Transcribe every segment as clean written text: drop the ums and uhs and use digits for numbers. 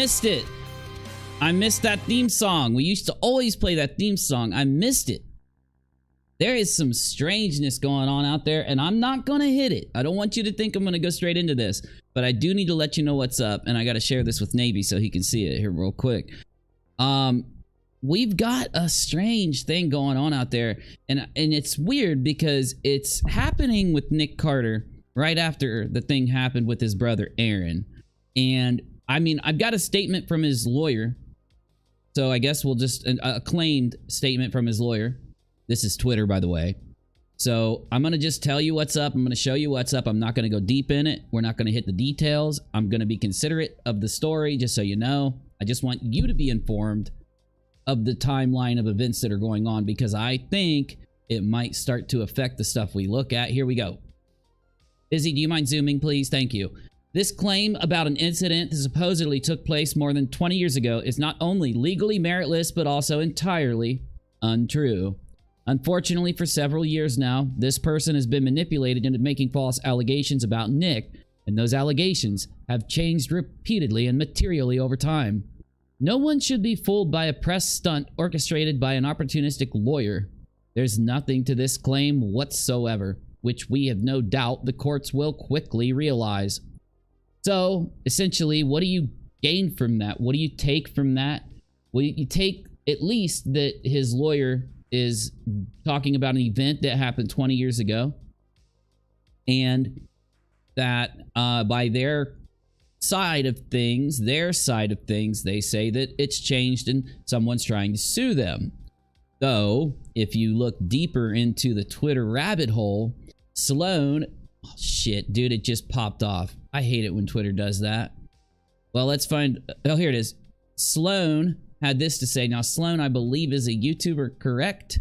missed it. I missed that theme song. We used to always play that theme song. I missed it. There is some strangeness going on out there, and I'm not going to hit it. I don't want you to think I'm going to go straight into this, but I do need to let you know what's up, and I got to share this with Navy so he can see it here real quick. We've got a strange thing going on out there, and it's weird because it's happening with Nick Carter right after the thing happened with his brother Aaron. And I mean, I've got a statement from his lawyer, so I guess we'll just a claimed statement from his lawyer. This is Twitter, by the way. So I'm going to just tell you what's up. I'm going to show you what's up. I'm not going to go deep in it. We're not going to hit the details. I'm going to be considerate of the story, just so you know. I just want you to be informed of the timeline of events that are going on, because I think it might start to affect the stuff we look at. Here we go. Izzy, do you mind zooming, please? Thank you. This claim about an incident that supposedly took place more than 20 years ago is not only legally meritless, but also entirely untrue. Unfortunately, for several years now, this person has been manipulated into making false allegations about Nick, and those allegations have changed repeatedly and materially over time. No one should be fooled by a press stunt orchestrated by an opportunistic lawyer. There's nothing to this claim whatsoever, which we have no doubt the courts will quickly realize. So, essentially, what do you gain from that? What do you take from that? Well, you take at least that his lawyer is talking about an event that happened 20 years ago, and that by their side of things, they say that it's changed and someone's trying to sue them. Though, if you look deeper into the Twitter rabbit hole, Sloan, oh shit, dude, it just popped off. I hate it when Twitter does that. Well, let's find, oh, here it is. Sloan had this to say. Now, Sloan, I believe, is a YouTuber, correct?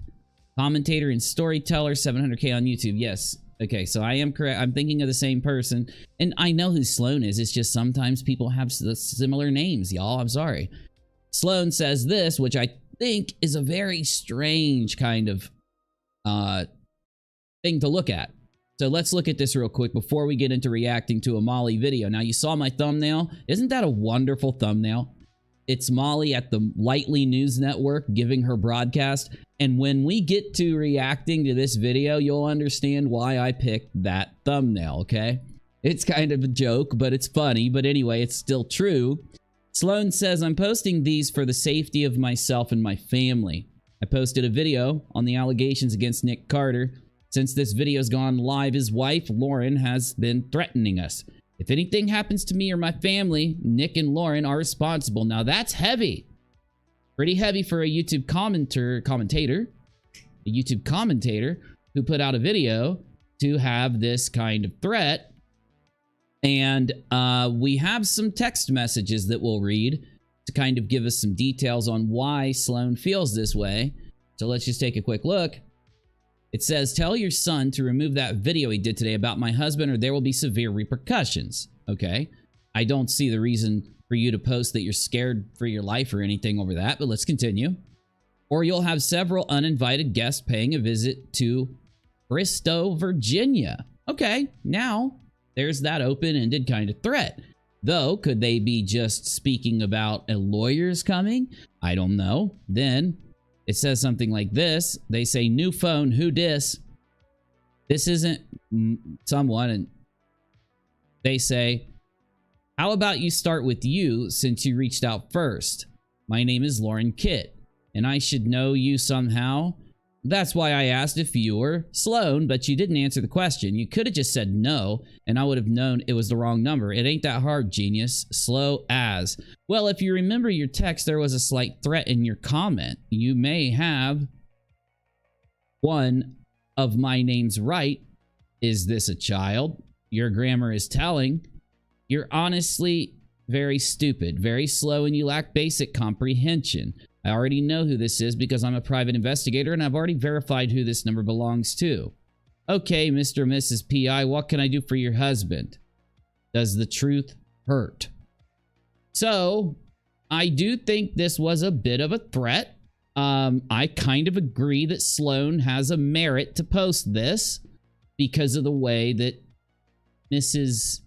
Commentator and storyteller, 700K on YouTube. Yes. Okay, so I am correct. I'm thinking of the same person. And I know who Sloan is. It's just sometimes people have similar names, y'all. I'm sorry. Sloan says this, which I think is a very strange kind of thing to look at. So let's look at this real quick before we get into reacting to a Molly video. Now, you saw my thumbnail. Isn't that a wonderful thumbnail? It's Molly at the GoLightly News Network giving her broadcast. And when we get to reacting to this video, you'll understand why I picked that thumbnail, okay? It's kind of a joke, but it's funny. But anyway, it's still true. Sloan says, I'm posting these for the safety of myself and my family. I posted a video on the allegations against Nick Carter. Since this video's gone live, his wife, Lauren, has been threatening us. If anything happens to me or my family, Nick and Lauren are responsible. Now that's heavy. Pretty heavy for a YouTube commentator who put out a video to have this kind of threat. And we have some text messages that we'll read to kind of give us some details on why Sloan feels this way. So let's just take a quick look. It says, tell your son to remove that video he did today about my husband or there will be severe repercussions. Okay. I don't see the reason for you to post that you're scared for your life or anything over that, but let's continue. Or you'll have several uninvited guests paying a visit to Bristow, Virginia. Okay. Now there's that open-ended kind of threat. Though, could they be just speaking about a lawyer's coming? I don't know. Then it says something like this. They say, new phone, who dis? This isn't someone. And they say, how about you start with you since you reached out first? My name is Lauren Kitt, and I should know you somehow. That's why I asked if you were Sloan, but you didn't answer the question. You could have just said no, and I would have known it was the wrong number. It ain't that hard, genius. Slow as. Well, if you remember your text, there was a slight threat in your comment. You may have one of my names right. Is this a child? Your grammar is telling. You're honestly very stupid, very slow, and you lack basic comprehension. I already know who this is because I'm a private investigator and I've already verified who this number belongs to. Okay, Mr. and Mrs. PI, what can I do for your husband? Does the truth hurt? So, I do think this was a bit of a threat. I kind of agree that Sloan has a merit to post this because of the way that Mrs.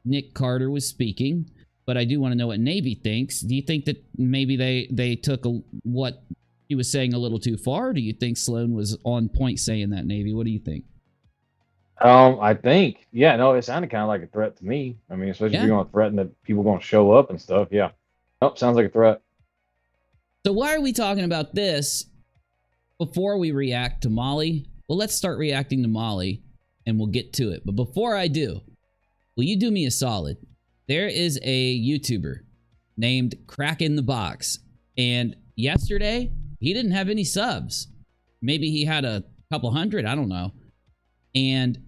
Nick Carter was speaking. but I do want to know what Navy thinks. Do you think that maybe they took what he was saying a little too far? Or do you think Sloan was on point saying that, Navy? What do you think? I think, yeah, no, it sounded kind of like a threat to me. I mean, especially if you're going to threaten that people going to show up and stuff. Yeah. Nope, sounds like a threat. So why are we talking about this before we react to Molly? Well, let's start reacting to Molly and we'll get to it. But before I do, will you do me a solid? There is a YouTuber named Crack in the Box. And yesterday, he didn't have any subs. Maybe he had a couple hundred, I don't know. And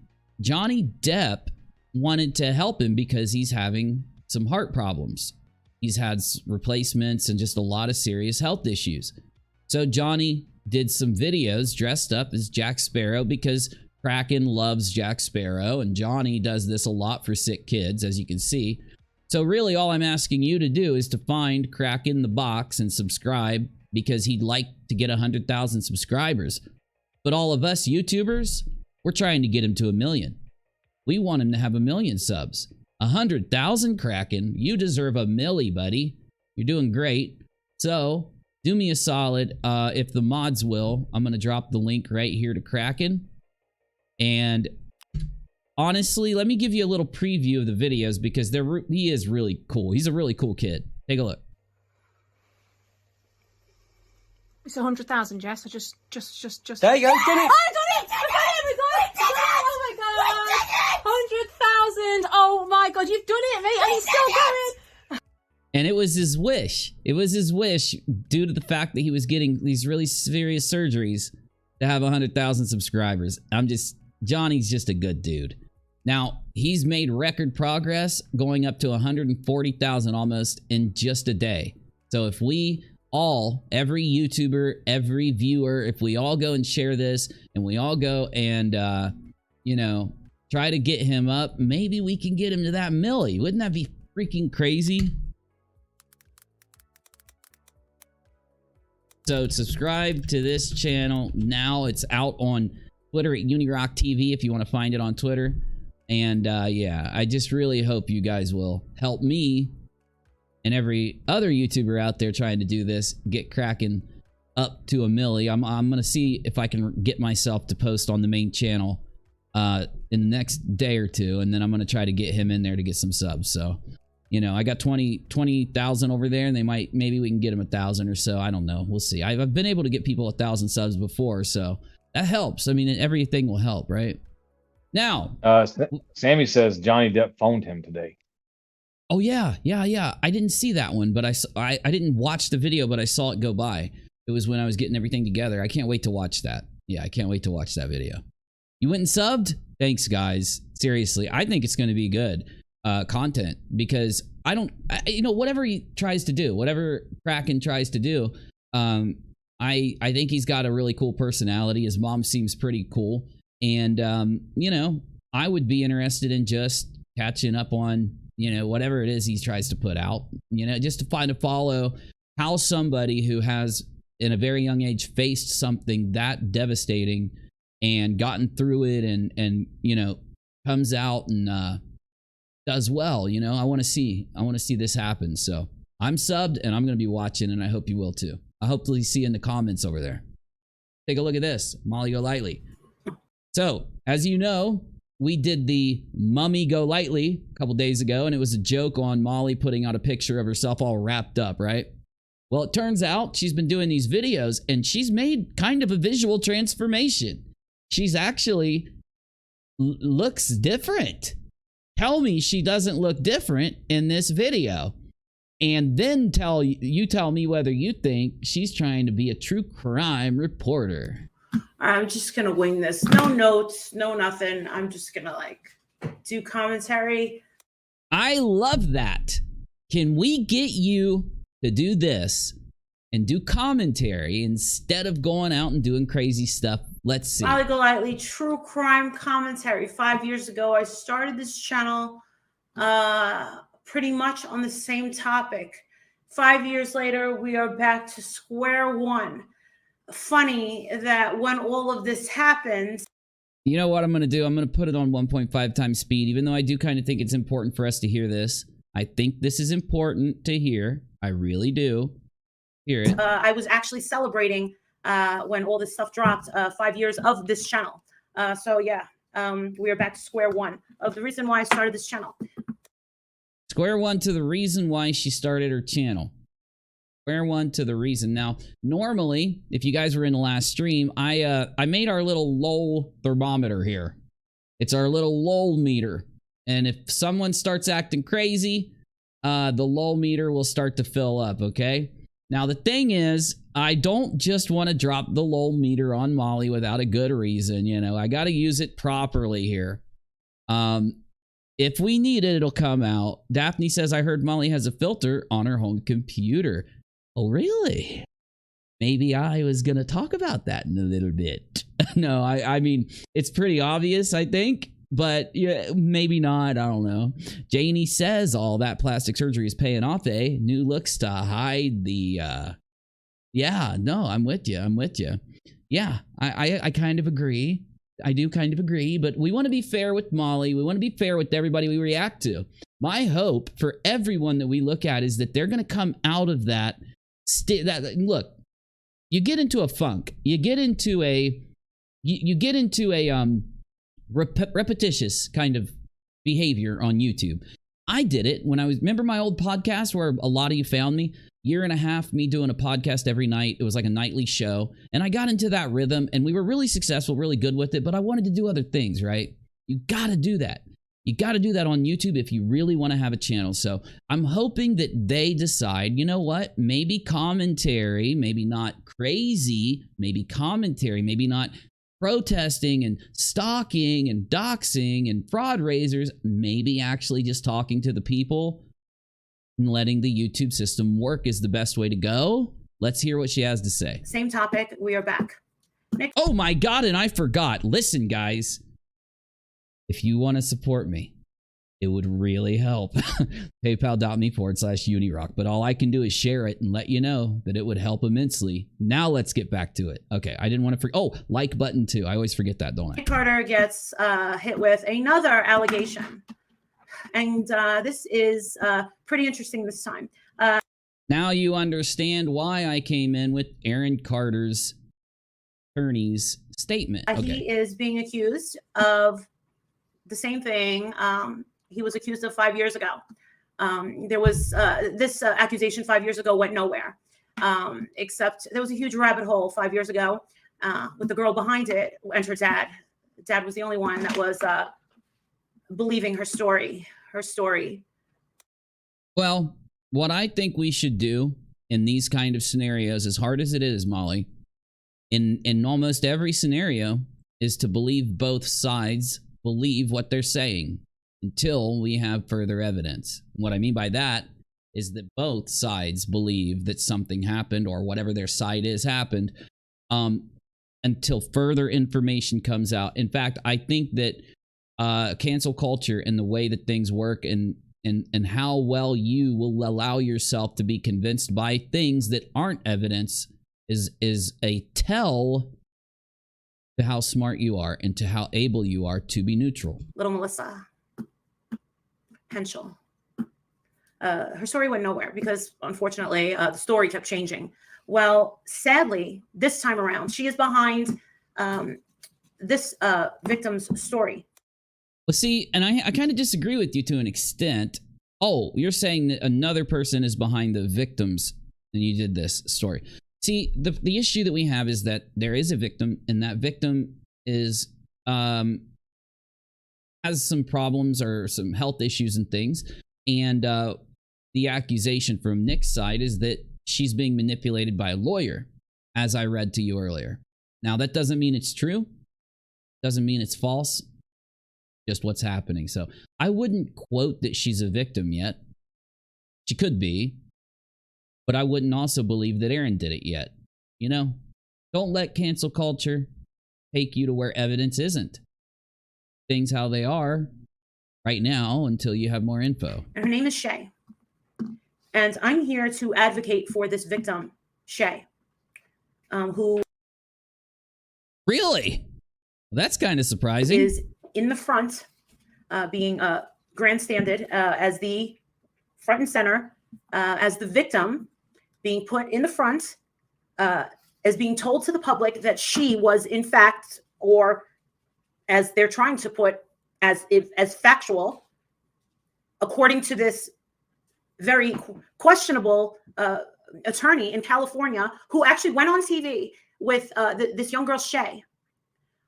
Johnny Depp wanted to help him because he's having some heart problems. He's had replacements and just a lot of serious health issues. So Johnny did some videos dressed up as Jack Sparrow because Kraken loves Jack Sparrow, and Johnny does this a lot for sick kids, as you can see. So really all I'm asking you to do is to find Crack in the Box and subscribe, because he'd like to get 100,000 subscribers. But all of us YouTubers, we're trying to get him to 1 million. We want him to have 1 million subs. 100,000, Kraken. You deserve a milli, buddy. You're doing great. So do me a solid. If the mods will, I'm going to drop the link right here to Kraken. And honestly, let me give you a little preview of the videos because he is really cool. He's a really cool kid. Take a look. It's 100,000, Jess. I just. There you go. Done it. Oh, I got it! I got it! We got it! Oh my god! 100,000! Oh my god, you've done it, mate! And he's still going. And it was his wish. It was his wish, due to the fact that he was getting these really serious surgeries, to have 100,000 subscribers. Johnny's just a good dude. Now, he's made record progress, going up to 140,000 almost in just a day. So if we all, every YouTuber, every viewer, if we all go and share this, and we all go and, you know, try to get him up, maybe we can get him to that milli. Wouldn't that be freaking crazy? So subscribe to this channel now. It's out on Twitter at Unirock TV if you want to find it on Twitter. And yeah, I just really hope you guys will help me and every other YouTuber out there trying to do this, get Kraken up to 1 milli. I'm going to see if I can get myself to post on the main channel in the next day or two, and then I'm going to try to get him in there to get some subs. So, you know, I got 20,000 over there, and maybe we can get him 1,000 or so. I don't know. We'll see. I've been able to get people 1,000 subs before, so that helps. I mean, everything will help, right? Now, Sammy says Johnny Depp phoned him today. Oh yeah. I didn't see that one, but I didn't watch the video, but I saw it go by. It was when I was getting everything together. I can't wait to watch that. Yeah, I can't wait to watch that video. You went and subbed? Thanks, guys. Seriously, I think it's going to be good content, because you know, whatever he tries to do, whatever Kraken tries to do, I think he's got a really cool personality. His mom seems pretty cool, and you know, I would be interested in just catching up on, you know, whatever it is he tries to put out, you know, just to follow how somebody who has, in a very young age, faced something that devastating and gotten through it and you know, comes out and does well. You know, I want to see this happen. So I'm subbed and I'm going to be watching, and I hope you will too. I hopefully see you in the comments over there. Take a look at this, Molly GoLightly. So, as you know, we did the Mummy GoLightly a couple days ago, and it was a joke on Molly putting out a picture of herself all wrapped up, right? Well, it turns out she's been doing these videos, and she's made kind of a visual transformation. She's actually looks different. Tell me she doesn't look different in this video. And then tell me whether you think she's trying to be a true crime reporter. I'm just going to wing this. No notes, no nothing. I'm just going to like do commentary. I love that. Can we get you to do this and do commentary instead of going out and doing crazy stuff? Let's see. Molly GoLightly, true crime commentary. 5 years ago, I started this channel pretty much on the same topic. 5 years later, we are back to square one. Funny that when all of this happens. You know what I'm going to do? I'm going to put it on 1.5 times speed, even though I do kind of think it's important for us to hear this. I think this is important to hear. I really do. Hear it. I was actually celebrating when all this stuff dropped, 5 years of this channel. So yeah, we are back to square one of the reason why I started this channel. Square one to the reason why she started her channel. Square one to the reason. Now, normally, if you guys were in the last stream, I made our little lol thermometer here. It's our little lol meter. And if someone starts acting crazy, the lol meter will start to fill up, okay? Now, the thing is, I don't just want to drop the lol meter on Molly without a good reason, you know. I got to use it properly here. If we need it, it'll come out. Daphne says, I heard Molly has a filter on her home computer. Oh, really? Maybe I was going to talk about that in a little bit. No, I mean, it's pretty obvious, I think. But yeah, maybe not. I don't know. Janie says all that plastic surgery is paying off, eh? New looks to hide the... Yeah, no, I'm with you. I'm with you. Yeah, I kind of agree. I do kind of agree, but we want to be fair with Molly. We want to be fair with everybody we react to. My hope for everyone that we look at is that they're going to come out of that... Look, you get into a funk. You get into a... You get into a... repetitious kind of behavior on YouTube. I did it when I was, remember my old podcast where a lot of you found me? Year and a half, me doing a podcast every night. It was like a nightly show. And I got into that rhythm and we were really successful, really good with it, but I wanted to do other things, right? You got to do that. You got to do that on YouTube if you really want to have a channel. So I'm hoping that they decide, you know what? Maybe commentary, maybe not crazy, maybe commentary, maybe not protesting and stalking and doxing and fraud raisers, maybe actually just talking to the people and letting the YouTube system work is the best way to go. Let's hear what she has to say. Same topic. We are back. Oh my God, and I forgot. Listen, guys, if you want to support me, it would really help. PayPal.me/unirock. But all I can do is share it and let you know that it would help immensely. Now let's get back to it. Okay, I didn't want to forget. Oh, like button too. I always forget that, don't I? Nick Carter gets hit with another allegation. And this is pretty interesting this time. Now you understand why I came in with Aaron Carter's attorney's statement. Okay. He is being accused of the same thing he was accused of 5 years ago. There was this accusation 5 years ago went nowhere, except there was a huge rabbit hole 5 years ago with the girl behind it and her dad. Dad was the only one that was believing her story. Well, what I think we should do in these kind of scenarios, as hard as it is, Molly, in almost every scenario, is to believe both sides believe what they're saying until we have further evidence. What I mean by that is that both sides believe that something happened or whatever their side is happened until further information comes out. In fact, I think that cancel culture and the way that things work and how well you will allow yourself to be convinced by things that aren't evidence is a tell to how smart you are and to how able you are to be neutral. Little Melissa Henschel. Her story went nowhere because, unfortunately, the story kept changing. Well, sadly, this time around, she is behind this victim's story. Well, see, and I kind of disagree with you to an extent. Oh, you're saying that another person is behind the victims and you did this story. See, the issue that we have is that there is a victim, and that victim is has some problems or some health issues and things. And the accusation from Nick's side is that she's being manipulated by a lawyer, as I read to you earlier. Now, that doesn't mean it's true. Doesn't mean it's false. Just what's happening. So I wouldn't quote that she's a victim yet. She could be. But I wouldn't also believe that Aaron did it yet. You know, don't let cancel culture take you to where evidence isn't. Things how they are right now until you have more info. And her name is Shay. And I'm here to advocate for this victim, Shay, who... Really? Well, that's kind of surprising. Is in the front, being grandstanded as the front and center as the victim, being put in the front, as being told to the public that she was in fact, or as they're trying to put, as factual, according to this very questionable attorney in California, who actually went on TV with this young girl, Shay,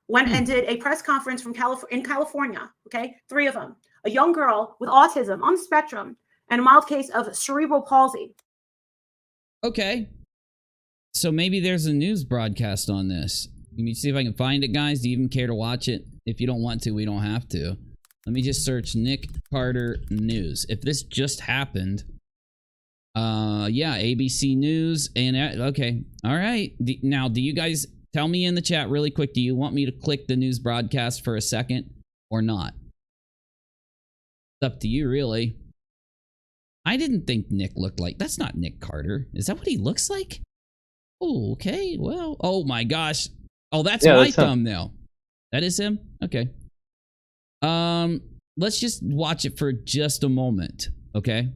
went and did a press conference in California, okay? 3 of them. A young girl with autism on the spectrum and a mild case of cerebral palsy. Okay. So maybe there's a news broadcast on this. Let me see if I can find it, guys. Do you even care to watch it? If you don't want to, we don't have to. Let me just search Nick Carter News. If this just happened, yeah, ABC News, and okay, all right. Now, do you guys tell me in the chat really quick? Do you want me to click the news broadcast for a second or not? It's up to you, really. I didn't think Nick looked like. That's not Nick Carter. Is that what he looks like? Oh, okay. Well, oh my gosh. Oh, that's my thumbnail. That is him? Okay. Let's just watch it for just a moment, okay?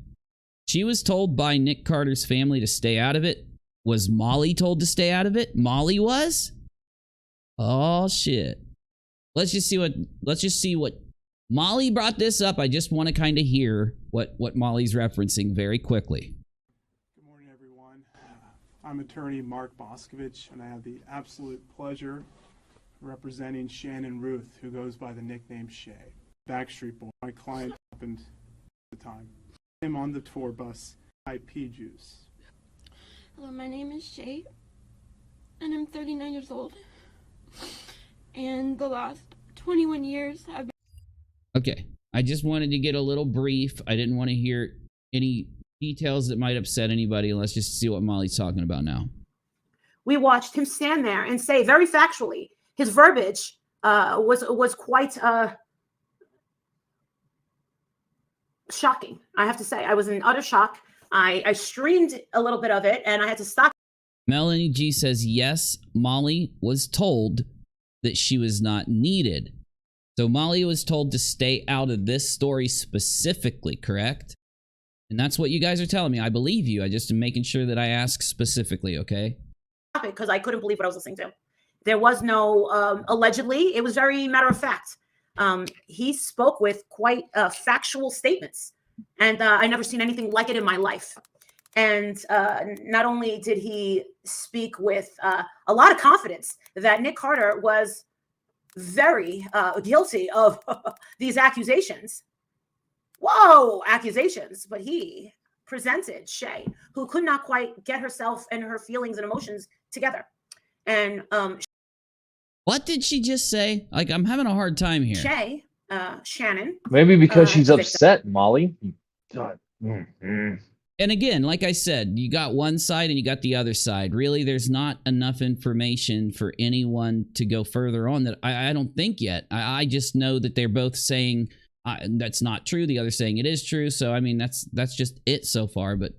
She was told by Nick Carter's family to stay out of it. Was Molly told to stay out of it? Molly was? Oh shit. Let's just see what Molly brought this up. I just want to kind of hear what Molly's referencing very quickly. Good morning, everyone. I'm attorney Mark Boscovich, and I have the absolute pleasure representing Shannon Ruth, who goes by the nickname Shay. Backstreet Boy. My client happened at the time. I'm on the tour bus, IP Juice. Hello, my name is Shay, and I'm 39 years old. And the last 21 years have been... Okay, I just wanted to get a little brief. I didn't want to hear any details that might upset anybody. Let's just see what Molly's talking about now. We watched him stand there and say very factually, his verbiage was quite shocking. I have to say, I was in utter shock. I streamed a little bit of it and I had to stop. Melanie G says, yes, Molly was told that she was not needed. So Molly was told to stay out of this story specifically, correct? And that's what you guys are telling me. I believe you. I just am making sure that I ask specifically, okay? Because I couldn't believe what I was listening to. There was no allegedly. It was very matter of fact. He spoke with quite factual statements, and I never seen anything like it in my life. And not only did he speak with a lot of confidence that Nick Carter was very guilty of these accusations. Whoa, accusations. But he presented Shay, who could not quite get herself and her feelings and emotions together. And what did she just say? Like, I'm having a hard time here. Shay, Shannon. Maybe because she's upset, Molly. God. And again, like I said, you got one side and you got the other side. Really, there's not enough information for anyone to go further on that. I don't think yet. I just know that they're both saying that's not true. The other saying it is true. So, I mean, that's just it so far. But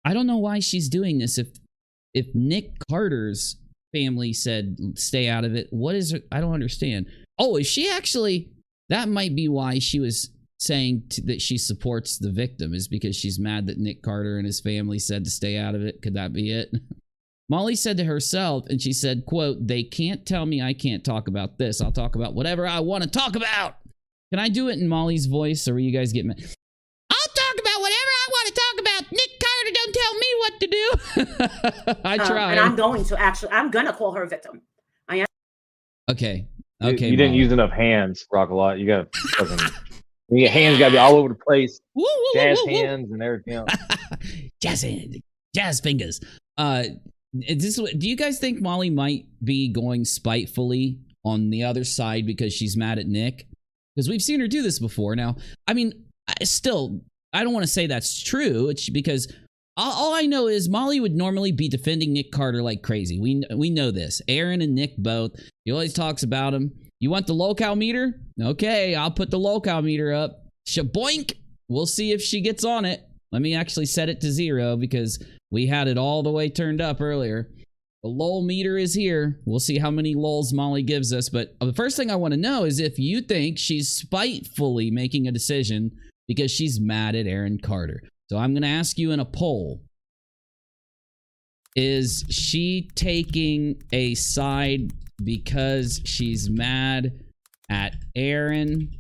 I don't know why she's doing this. If Nick Carter's family said stay out of it, what is it? I don't understand. Oh, is she actually? That might be why she was saying that she supports the victim, is because she's mad that Nick Carter and his family said to stay out of it. Could that be it? Molly said to herself, and she said, quote, "They can't tell me I can't talk about this. I'll talk about whatever I want to talk about." Can I do it in Molly's voice, or will you guys get mad? I'll talk about whatever I want to talk about. Nick Carter don't tell me what to do. I try. And I'm going to call her a victim. I am. Okay. You didn't use enough hands, rockAlot. You got fucking... Your hands got to be all over the place. Jazz hands and everything else. Jazz fingers. Do you guys think Molly might be going spitefully on the other side because she's mad at Nick? Because we've seen her do this before. Now, I mean, I don't want to say that's true. It's because all I know is Molly would normally be defending Nick Carter like crazy. We know this. Aaron and Nick both. He always talks about him. You want the locale meter? Okay, I'll put the locale meter up. Shaboink! We'll see if she gets on it. Let me actually set it to 0 because we had it all the way turned up earlier. The lol meter is here. We'll see how many lols Molly gives us. But the first thing I want to know is if you think she's spitefully making a decision because she's mad at Aaron Carter. So I'm going to ask you in a poll. Is she taking a side because she's mad at Aaron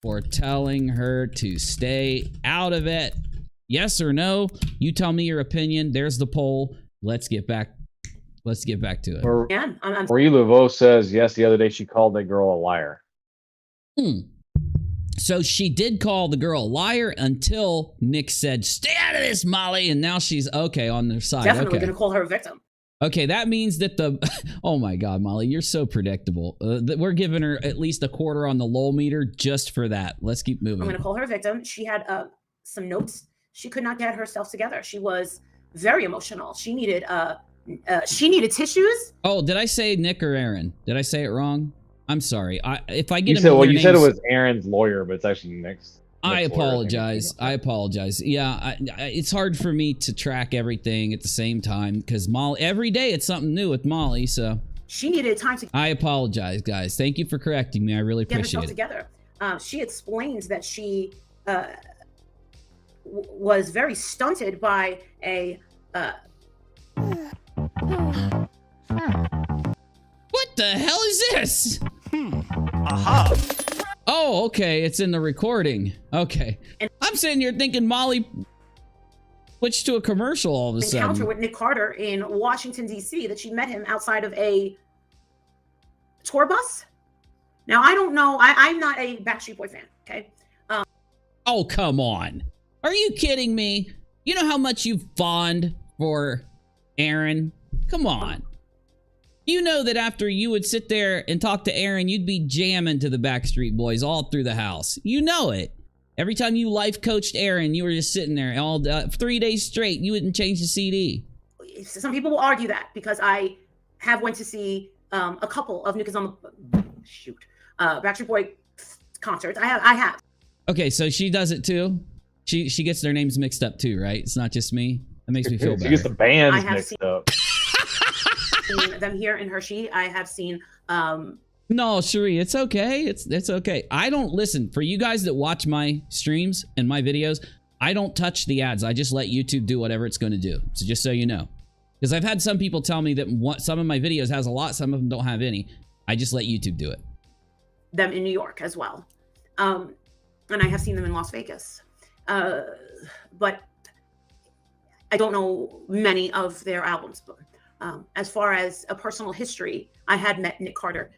for telling her to stay out of it? Yes or no? You tell me your opinion. There's the poll. Let's get back to it. Marie Laveau says yes. The other day she called that girl a liar. So she did call the girl a liar until Nick said, "Stay out of this, Molly," and now she's okay on their side. Definitely okay. gonna call her a victim. Okay, that means that the oh my God, Molly, you're so predictable. We're giving her at least a quarter on the lol meter just for that. Let's keep moving. I'm gonna call her a victim. She had some notes. She could not get herself together. She was very emotional. She needed tissues. Oh, did I say Nick or Aaron? Did I say it wrong? I'm sorry. If I get you said it was Aaron's lawyer, but it's actually Nick's. I apologize. I apologize. Yeah, it's hard for me to track everything at the same time because Molly, every day it's something new with Molly. So she needed time to. I apologize, guys. Thank you for correcting me. I really appreciate it. Together. She explains that she was very stunted by a. What the hell is this? Aha. Oh, okay. It's in the recording. Okay. I'm sitting here thinking Molly switched to a commercial all of a sudden. Encounter with Nick Carter in Washington, D.C. that she met him outside of a tour bus. Now, I don't know. I'm not a Backstreet Boy fan, okay? Oh, come on. Are you kidding me? You know how much you fond for Aaron? Come on. You know that after you would sit there and talk to Aaron, you'd be jamming to the Backstreet Boys all through the house. You know it. Every time you life coached Aaron, you were just sitting there all 3 days straight. You wouldn't change the CD. Some people will argue that because I have went to see a couple of New Kids on the Backstreet Boy concerts. I have. Okay, so she does it too. She gets their names mixed up too, right? It's not just me. That makes me feel better. She gets the bands mixed up. Them here in Hershey. I have seen No, Cherie, it's okay. It's okay. I don't listen. For you guys that watch my streams and my videos, I don't touch the ads. I just let YouTube do whatever it's going to do. So just so you know. Because I've had some people tell me that some of my videos has a lot, some of them don't have any. I just let YouTube do it. Them in New York as well. And I have seen them in Las Vegas. But I don't know many of their albums. But as far as a personal history, I had met Nick Carter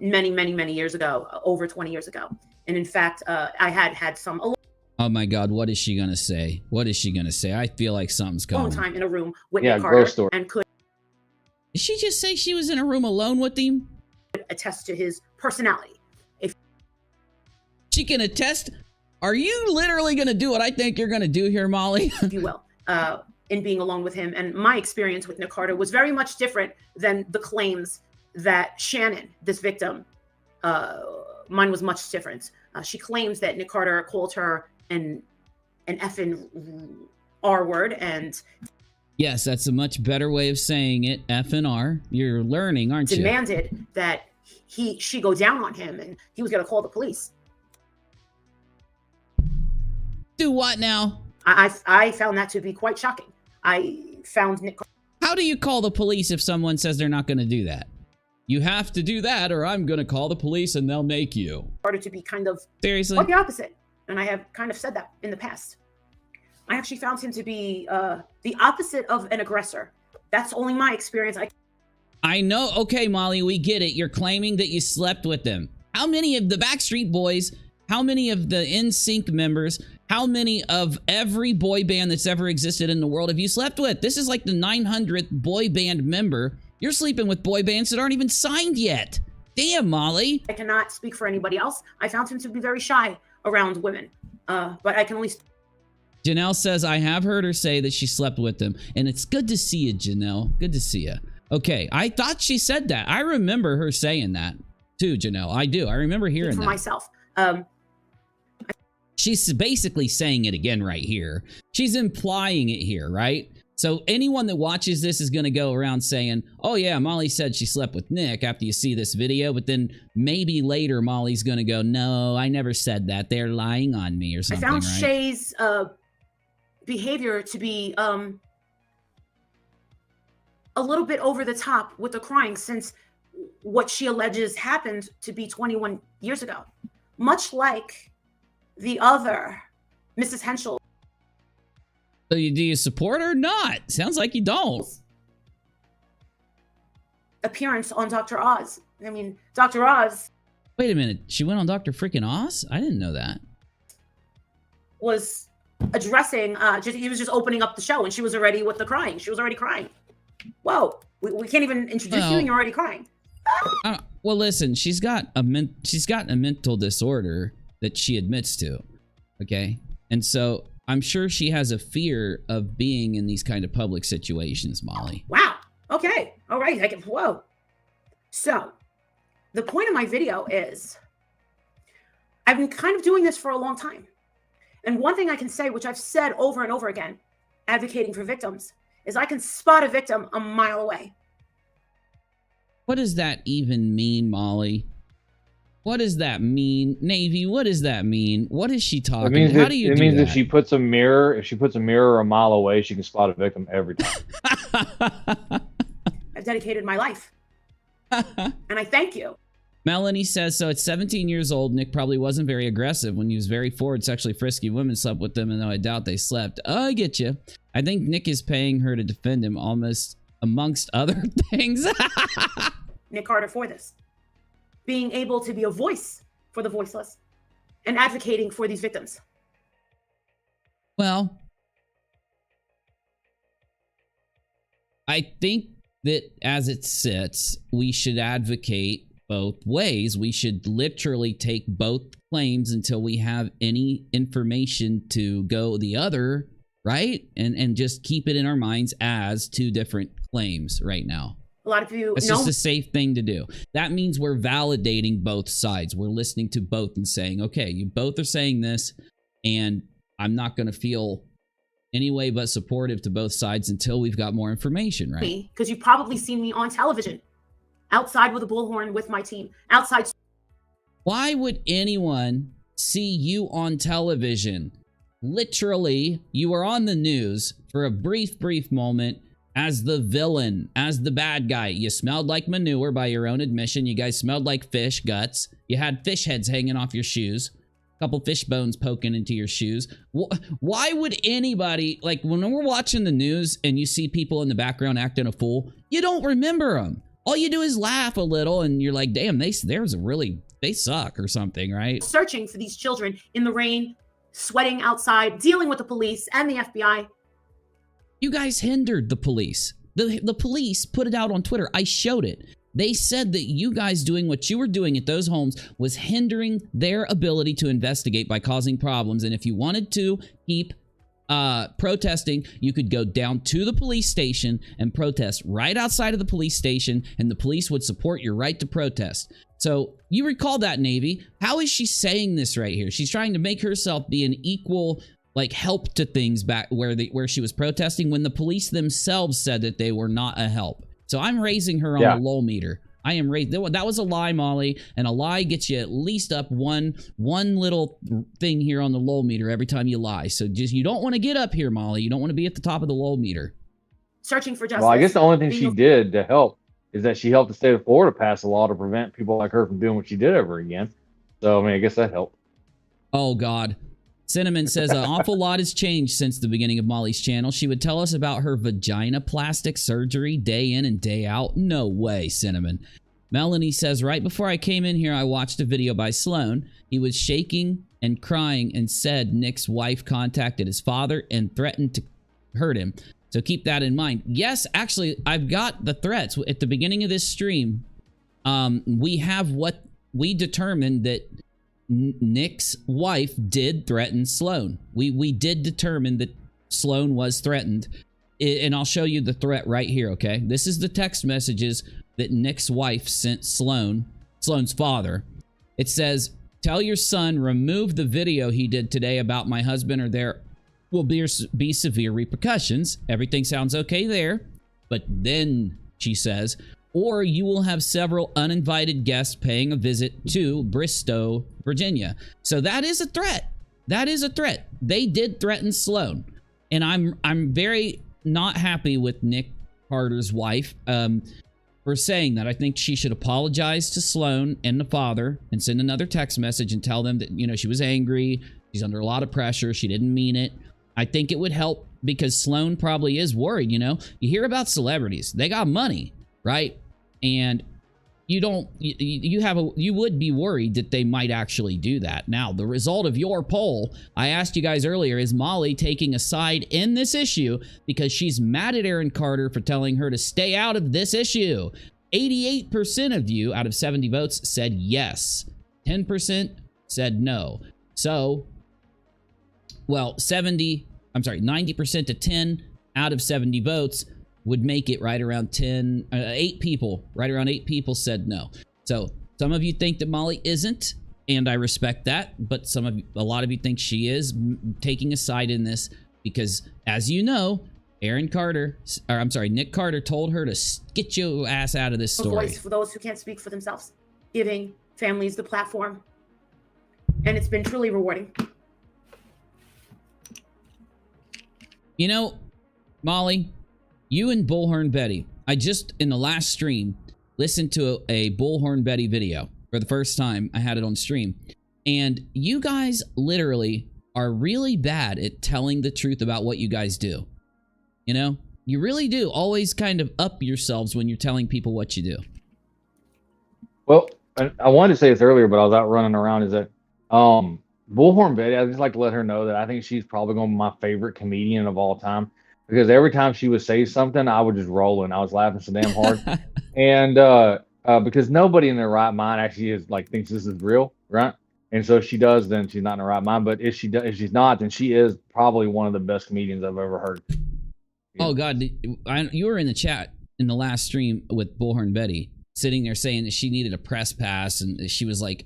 many years ago, over 20 years ago. And in fact, I had some. Oh my God, what is she going to say? What is she going to say? I feel like something's coming. Time in a room with Nick Carter and could. Did she just say she was in a room alone with him? Attest to his personality. If she can attest. Are you literally going to do what I think you're going to do here, Molly? If you will. In being alone with him. And my experience with Nick Carter was very much different than the claims that Shannon, this victim, mine was much different. She claims that Nick Carter called her an effing R word. And yes, that's a much better way of saying it. F and R. You're learning, aren't you? Demanded that she go down on him and he was going to call the police. Do what now? I found that to be quite shocking. I found Nick. How do you call the police if someone says they're not going to do that? You have to do that or I'm going to call the police and they'll make you. Started to be kind of seriously quite the opposite. And I have kind of said that in the past. I actually found him to be the opposite of an aggressor. That's only my experience. I know. Okay, Molly, we get it. You're claiming that you slept with them. How many of the Backstreet Boys, how many of the NSYNC members, how many of every boy band that's ever existed in the world have you slept with? This is like the 900th boy band member. You're sleeping with boy bands that aren't even signed yet. Damn, Molly. I cannot speak for anybody else. I found him to be very shy around women. But I can only... Janelle says, I have heard her say that she slept with them. And it's good to see you, Janelle. Good to see you. Okay, I thought she said that. I remember her saying that too, Janelle. I do. I remember hearing that. Myself. She's basically saying it again right here. She's implying it here, right? So anyone that watches this is going to go around saying, oh yeah, Molly said she slept with Nick after you see this video, but then maybe later Molly's going to go, no, I never said that. They're lying on me or something, I found right? Shay's behavior to be a little bit over the top with the crying, since what she alleges happened to be 21 years ago. Much like the other Mrs. Henschel. So do you support her or not? Sounds like you don't. Appearance on Dr. Oz. I mean, Dr. Oz. Wait a minute. She went on Dr. freaking Oz? I didn't know that. Was addressing, he was just opening up the show, and she was already with the crying. She was already crying. Whoa, we can't even introduce you and you're already crying. Well, listen, she's got a mental disorder that she admits to, okay? And so I'm sure she has a fear of being in these kind of public situations, Molly. Wow. Okay. All right. Whoa. So the point of my video is I've been kind of doing this for a long time. And one thing I can say, which I've said over and over again, advocating for victims, is I can spot a victim a mile away. What does that even mean, Molly? What does that mean? Navy, what does that mean? What is she talking? How do you do that? It means if she puts a mirror a mile away, she can spot a victim every time. I've dedicated my life. And I thank you. Melanie says, so at 17 years old, Nick probably wasn't very aggressive when he was very forward, sexually frisky. Women slept with them, and though I doubt they slept. Oh, I get you. I think Nick is paying her to defend him almost amongst other things. Nick Carter for this. Being able to be a voice for the voiceless and advocating for these victims. Well, I think that as it sits, we should advocate both ways. We should literally take both claims until we have any information to go the other, right? And just keep it in our minds as two different claims right now. A lot of you It's just a safe thing to do. That means we're validating both sides. We're listening to both and saying, okay, you both are saying this, and I'm not going to feel any way but supportive to both sides until we've got more information, right? Because you've probably seen me on television, outside with a bullhorn with my team, outside. Why would anyone see you on television? Literally, you were on the news for a brief moment as the villain, as the bad guy. You smelled like manure by your own admission. You guys smelled like fish guts. You had fish heads hanging off your shoes. A couple fish bones poking into your shoes. Why would anybody, like when we're watching the news and you see people in the background acting a fool, you don't remember them. All you do is laugh a little and you're like, damn, they suck or something, right? Searching for these children in the rain, sweating outside, dealing with the police and the FBI. You guys hindered the police. The police put it out on Twitter. I showed it. They said that you guys doing what you were doing at those homes was hindering their ability to investigate by causing problems. And if you wanted to keep protesting, you could go down to the police station and protest right outside of the police station, and the police would support your right to protest. So you recall that, Navy. How is she saying this right here? She's trying to make herself be an equal help to things back where she was protesting when the police themselves said that they were not a help. So I'm raising her on the lol meter. I am raising. That was a lie, Molly, and a lie gets you at least up one little thing here on the lol meter every time you lie. So you don't want to get up here, Molly. You don't want to be at the top of the lol meter. Searching for justice. Well, I guess the only thing she did to help is that she helped the state of Florida pass a law to prevent people like her from doing what she did ever again. So I mean, I guess that helped. Oh God. Cinnamon says an awful lot has changed since the beginning of Molly's channel. She would tell us about her vagina plastic surgery day in and day out. No way, Cinnamon. Melanie says, right before I came in here, I watched a video by Sloan. He was shaking and crying and said Nick's wife contacted his father and threatened to hurt him. So keep that in mind. Yes, actually, I've got the threats. At the beginning of this stream, we have what we determined that Nick's wife did threaten Sloan. We did determine that Sloan was threatened. And I'll show you the threat right here, okay? This is the text messages that Nick's wife sent Sloan's father. It says, tell your son remove the video he did today about my husband or their will be severe repercussions. Everything sounds okay there, but then, she says, or you will have several uninvited guests paying a visit to Bristow, Virginia. So that is a threat. That is a threat. They did threaten Sloan. And I'm very not happy with Nick Carter's wife for saying that. I think she should apologize to Sloan and the father and send another text message and tell them that, you know, she was angry. She's under a lot of pressure. She didn't mean it. I think it would help because Sloan probably is worried, you know. You hear about celebrities. They got money, right? And you would be worried that they might actually do that. Now, the result of your poll, I asked you guys earlier, is Molly taking a side in this issue because she's mad at Aaron Carter for telling her to stay out of this issue. 88% of you out of 70 votes said yes. 10% said no. So, well, 90% to 10 out of 70 votes would make it right around 8 people. Right around 8 people said no. So some of you think that Molly isn't, and I respect that. But a lot of you think she is taking a side in this because, as you know, Nick Carter told her to get your ass out of this story. A voice for those who can't speak for themselves, giving families the platform, and it's been truly rewarding. You know, Molly, you and Bullhorn Betty, I just, in the last stream, listened to a Bullhorn Betty video for the first time. I had it on stream. And you guys literally are really bad at telling the truth about what you guys do. You know? You really do always kind of up yourselves when you're telling people what you do. Well, I wanted to say this earlier, but I was out running around, is that Bullhorn Betty, I just like to let her know that I think she's probably going to be my favorite comedian of all time. Because every time she would say something, I would just roll and I was laughing so damn hard. And because nobody in their right mind actually thinks this is real, right? And so if she does, then she's not in the right mind. But if she's not, then she is probably one of the best comedians I've ever heard. Oh God, you were in the chat in the last stream with Bullhorn Betty, sitting there saying that she needed a press pass and that she was like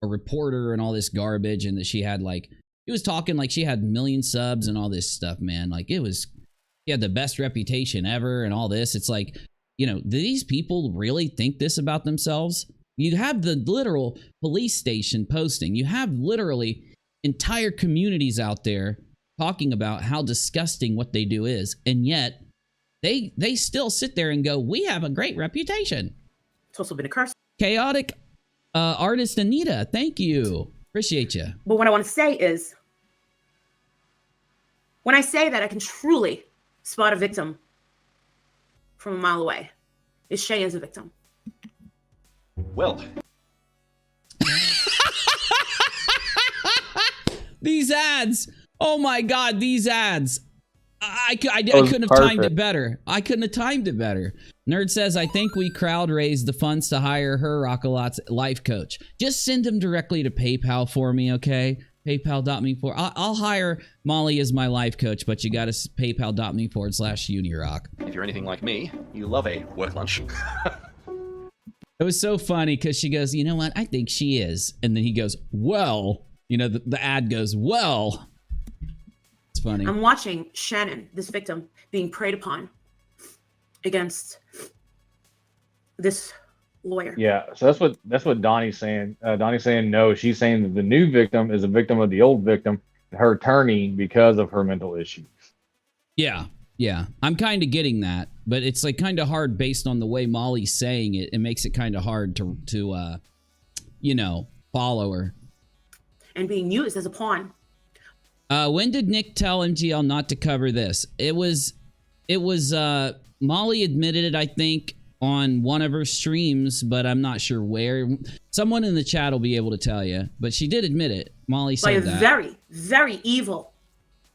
a reporter and all this garbage, and that she had he was talking like she had 1 million subs and all this stuff, man. Like he had the best reputation ever and all this. It's like, you know, do these people really think this about themselves? You have the literal police station posting. You have literally entire communities out there talking about how disgusting what they do is. And yet they still sit there and go, we have a great reputation. It's also been a curse. Chaotic artist Anita, thank you. Appreciate you. But what I want to say is, when I say that I can truly spot a victim from a mile away, is Shay as a victim? Well, these ads. Oh my God, these ads. I couldn't have timed it better. I couldn't have timed it better. Nerd says, I think we crowd raised the funds to hire her rockAlot's life coach. Just send him directly to PayPal for me, okay? PayPal.me I'll hire Molly as my life coach, but you got to PayPal.me/unirock. if you're anything like me, you love a work lunch. It was so funny because she goes, you know what? I think she is. And then he goes, well, you know, the ad goes, well. It's funny. I'm watching Shannon, this victim, being preyed upon against this lawyer. Yeah, so that's what Donnie's saying. Donnie's saying no. She's saying that the new victim is a victim of the old victim, her attorney, because of her mental issues. Yeah. I'm kind of getting that, but it's like kind of hard based on the way Molly's saying it. It makes it kind of hard to you know, follow her. And being used as a pawn. When did Nick tell MTL not to cover this? It was Molly admitted it, I think, on one of her streams, but I'm not sure where. Someone in the chat will be able to tell you, but she did admit it. Molly said that. By a very, very evil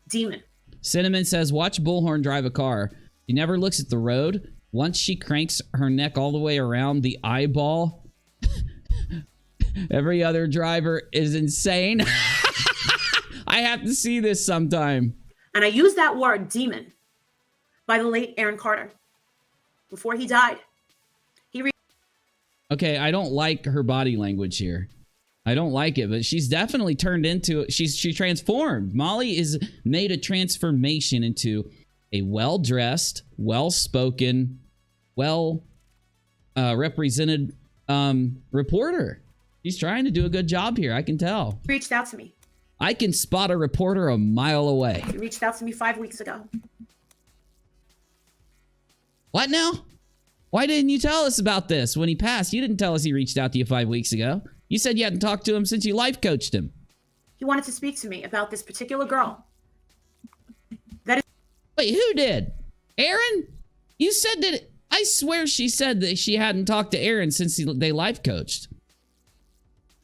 demon. Cinnamon says, watch Bullhorn drive a car. She never looks at the road. Once she cranks her neck all the way around the eyeball, every other driver is insane. I have to see this sometime. And I use that word demon by the late Aaron Carter. Before he died, okay, I don't like her body language here. I don't like it, but she's definitely turned into, she transformed. Molly is made a transformation into a well-dressed, well-spoken, represented reporter. She's trying to do a good job here, I can tell. Reached out to me. I can spot a reporter a mile away. He reached out to me 5 weeks ago. What now? Why didn't you tell us about this when he passed? You didn't tell us he reached out to you 5 weeks ago. You said you hadn't talked to him since you life coached him. He wanted to speak to me about this particular girl. Wait, who did? Aaron? You said that, I swear she said that she hadn't talked to Aaron since they life coached.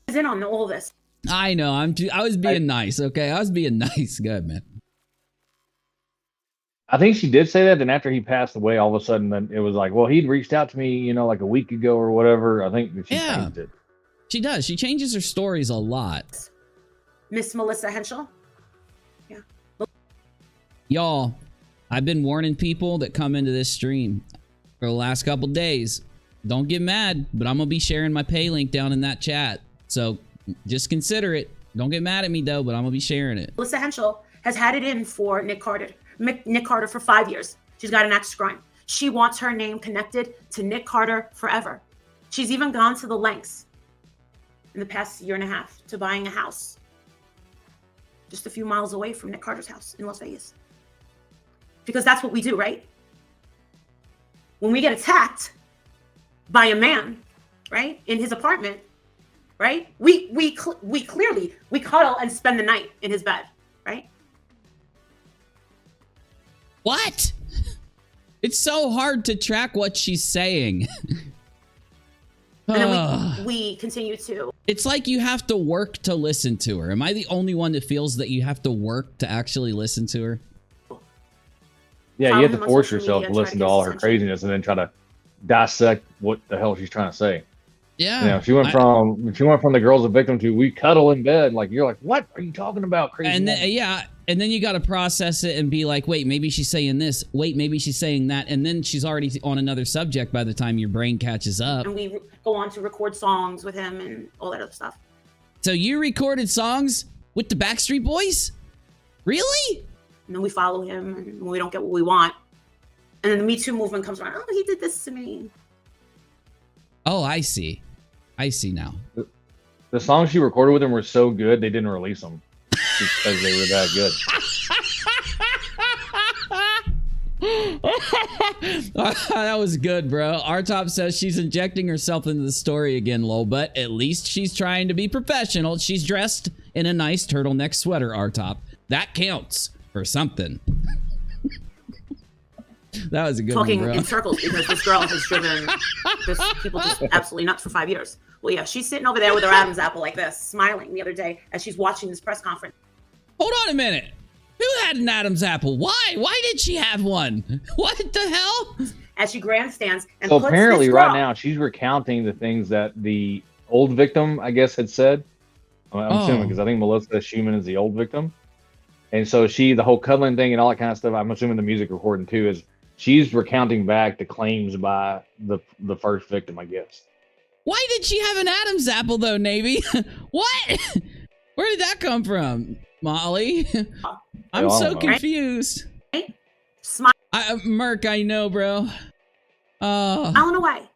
Is in on all this. I know, I was being nice, okay? I was being nice. Go ahead, man. I think she did say that. Then after he passed away, all of a sudden, then it was like, well, he'd reached out to me, you know, like a week ago or whatever. I think that she changed it. She does. She changes her stories a lot. Miss Melissa Henschel. Yeah. Y'all, I've been warning people that come into this stream for the last couple days. Don't get mad, but I'm going to be sharing my pay link down in that chat. So just consider it. Don't get mad at me, though, but I'm going to be sharing it. Melissa Henschel has had it in for Nick Carter for 5 years. She's got an axe to grind. She wants her name connected to Nick Carter forever. She's even gone to the lengths in the past year and a half to buying a house just a few miles away from Nick Carter's house in Las Vegas. Because that's what we do, right? When we get attacked by a man, right, in his apartment, right, we clearly cuddle and spend the night in his bed, right? What? It's so hard to track what she's saying. And then we continue to. It's like you have to work to listen to her. Am I the only one that feels that you have to work to actually listen to her? Yeah, you have to force yourself to listen to all her craziness and then try to dissect what the hell she's trying to say. Yeah. You know, she went from the girl's a victim to we cuddle in bed. Like, you're like, what are you talking about, crazy? And then, and then you got to process it and be like, wait, maybe she's saying this. Wait, maybe she's saying that. And then she's already on another subject by the time your brain catches up. And we go on to record songs with him and all that other stuff. So you recorded songs with the Backstreet Boys? Really? And then we follow him and we don't get what we want. And then the Me Too movement comes around. Oh, he did this to me. Oh, I see. I see now. The songs she recorded with him were so good, they didn't release them because they were that good. That was good, bro. R-Top says she's injecting herself into the story again, lol, but at least she's trying to be professional. She's dressed in a nice turtleneck sweater, R-Top. That counts for something. That was a good Talking one, bro. in circles because this girl has driven this people just absolutely nuts for 5 years. Well, yeah, she's sitting over there with her Adam's apple like this, smiling the other day as she's watching this press conference. Hold on a minute. Who had an Adam's apple? Why? Why did she have one? What the hell? As she grandstands and So puts apparently this right girl, now she's recounting the things that the old victim, I guess, had said. I'm assuming because I think Melissa Schumann is the old victim. And so the whole cuddling thing and all that kind of stuff, I'm assuming the music recording too, is she's recounting back the claims by the first victim, I guess. Why did she have an Adam's apple though, Navy? What? Where did that come from, Molly? I'm so confused. Right? Smile. Merc, I know, bro. Smiling away.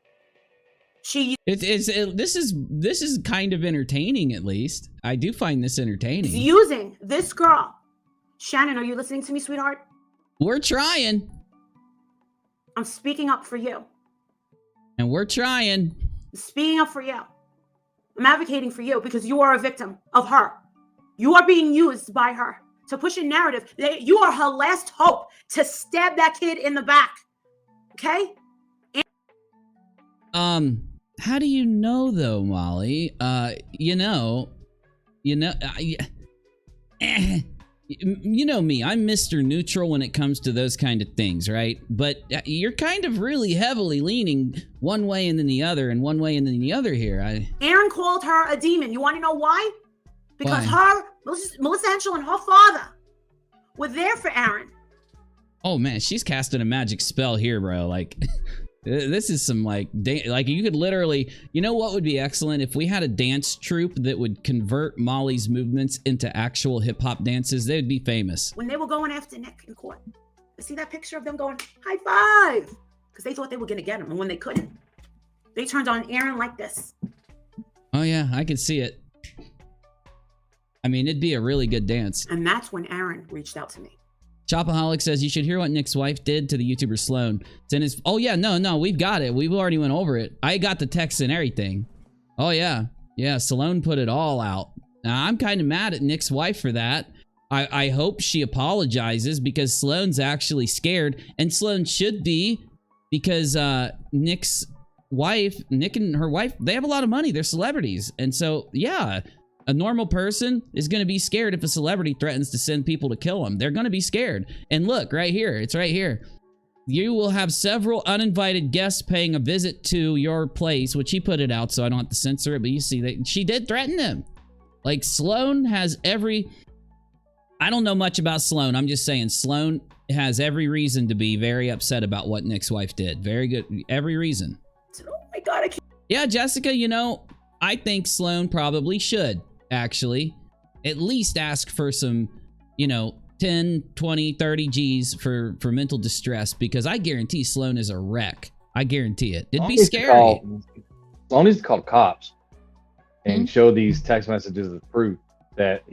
This is kind of entertaining, at least. I do find this entertaining. Using this girl. Shannon, are you listening to me, sweetheart? We're trying. I'm speaking up for you. And we're trying. Speaking up for you. I'm advocating for you because you are a victim of her. You are being used by her to push a narrative that you are her last hope to stab that kid in the back. Okay? How do you know though, Molly? You know me, I'm Mr. Neutral when it comes to those kind of things, right? But you're kind of really heavily leaning one way and then the other and one way and then the other here. Aaron called her a demon. You want to know why? Because Melissa Henschel and her father were there for Aaron. Oh man, she's casting a magic spell here, bro. Like, This is some like you could literally, you know what would be excellent if we had a dance troupe that would convert Molly's movements into actual hip hop dances. They would be famous. When they were going after Nick in court, you see that picture of them going high five because they thought they were gonna get him, and when they couldn't, they turned on Aaron like this. Oh yeah, I could see it. I mean, it'd be a really good dance. And that's when Aaron reached out to me. Chopaholic says you should hear what Nick's wife did to the YouTuber Sloan. It's in his. Oh yeah, no, we've got it. We've already went over it. I got the text and everything. Oh yeah, Sloan put it all out. Now I'm kind of mad at Nick's wife for that. I hope she apologizes because Sloan's actually scared, and Sloan should be because Nick and her wife, they have a lot of money. They're celebrities, and so yeah. A normal person is going to be scared if a celebrity threatens to send people to kill them. They're going to be scared. And look, right here. It's right here. You will have several uninvited guests paying a visit to your place, which he put it out so I don't have to censor it. But you see that she did threaten him. Like Sloan has every... I don't know much about Sloan. I'm just saying Sloan has every reason to be very upset about what Nick's wife did. Very good. Every reason. Oh my God, I can't... Yeah, Jessica, you know, I think Sloan probably should. Actually, at least ask for some, you know, 10, 20, 30 G's for mental distress, because I guarantee Sloan is a wreck. I guarantee it. It'd be scary. Sloan needs to call the cops and show these text messages as proof that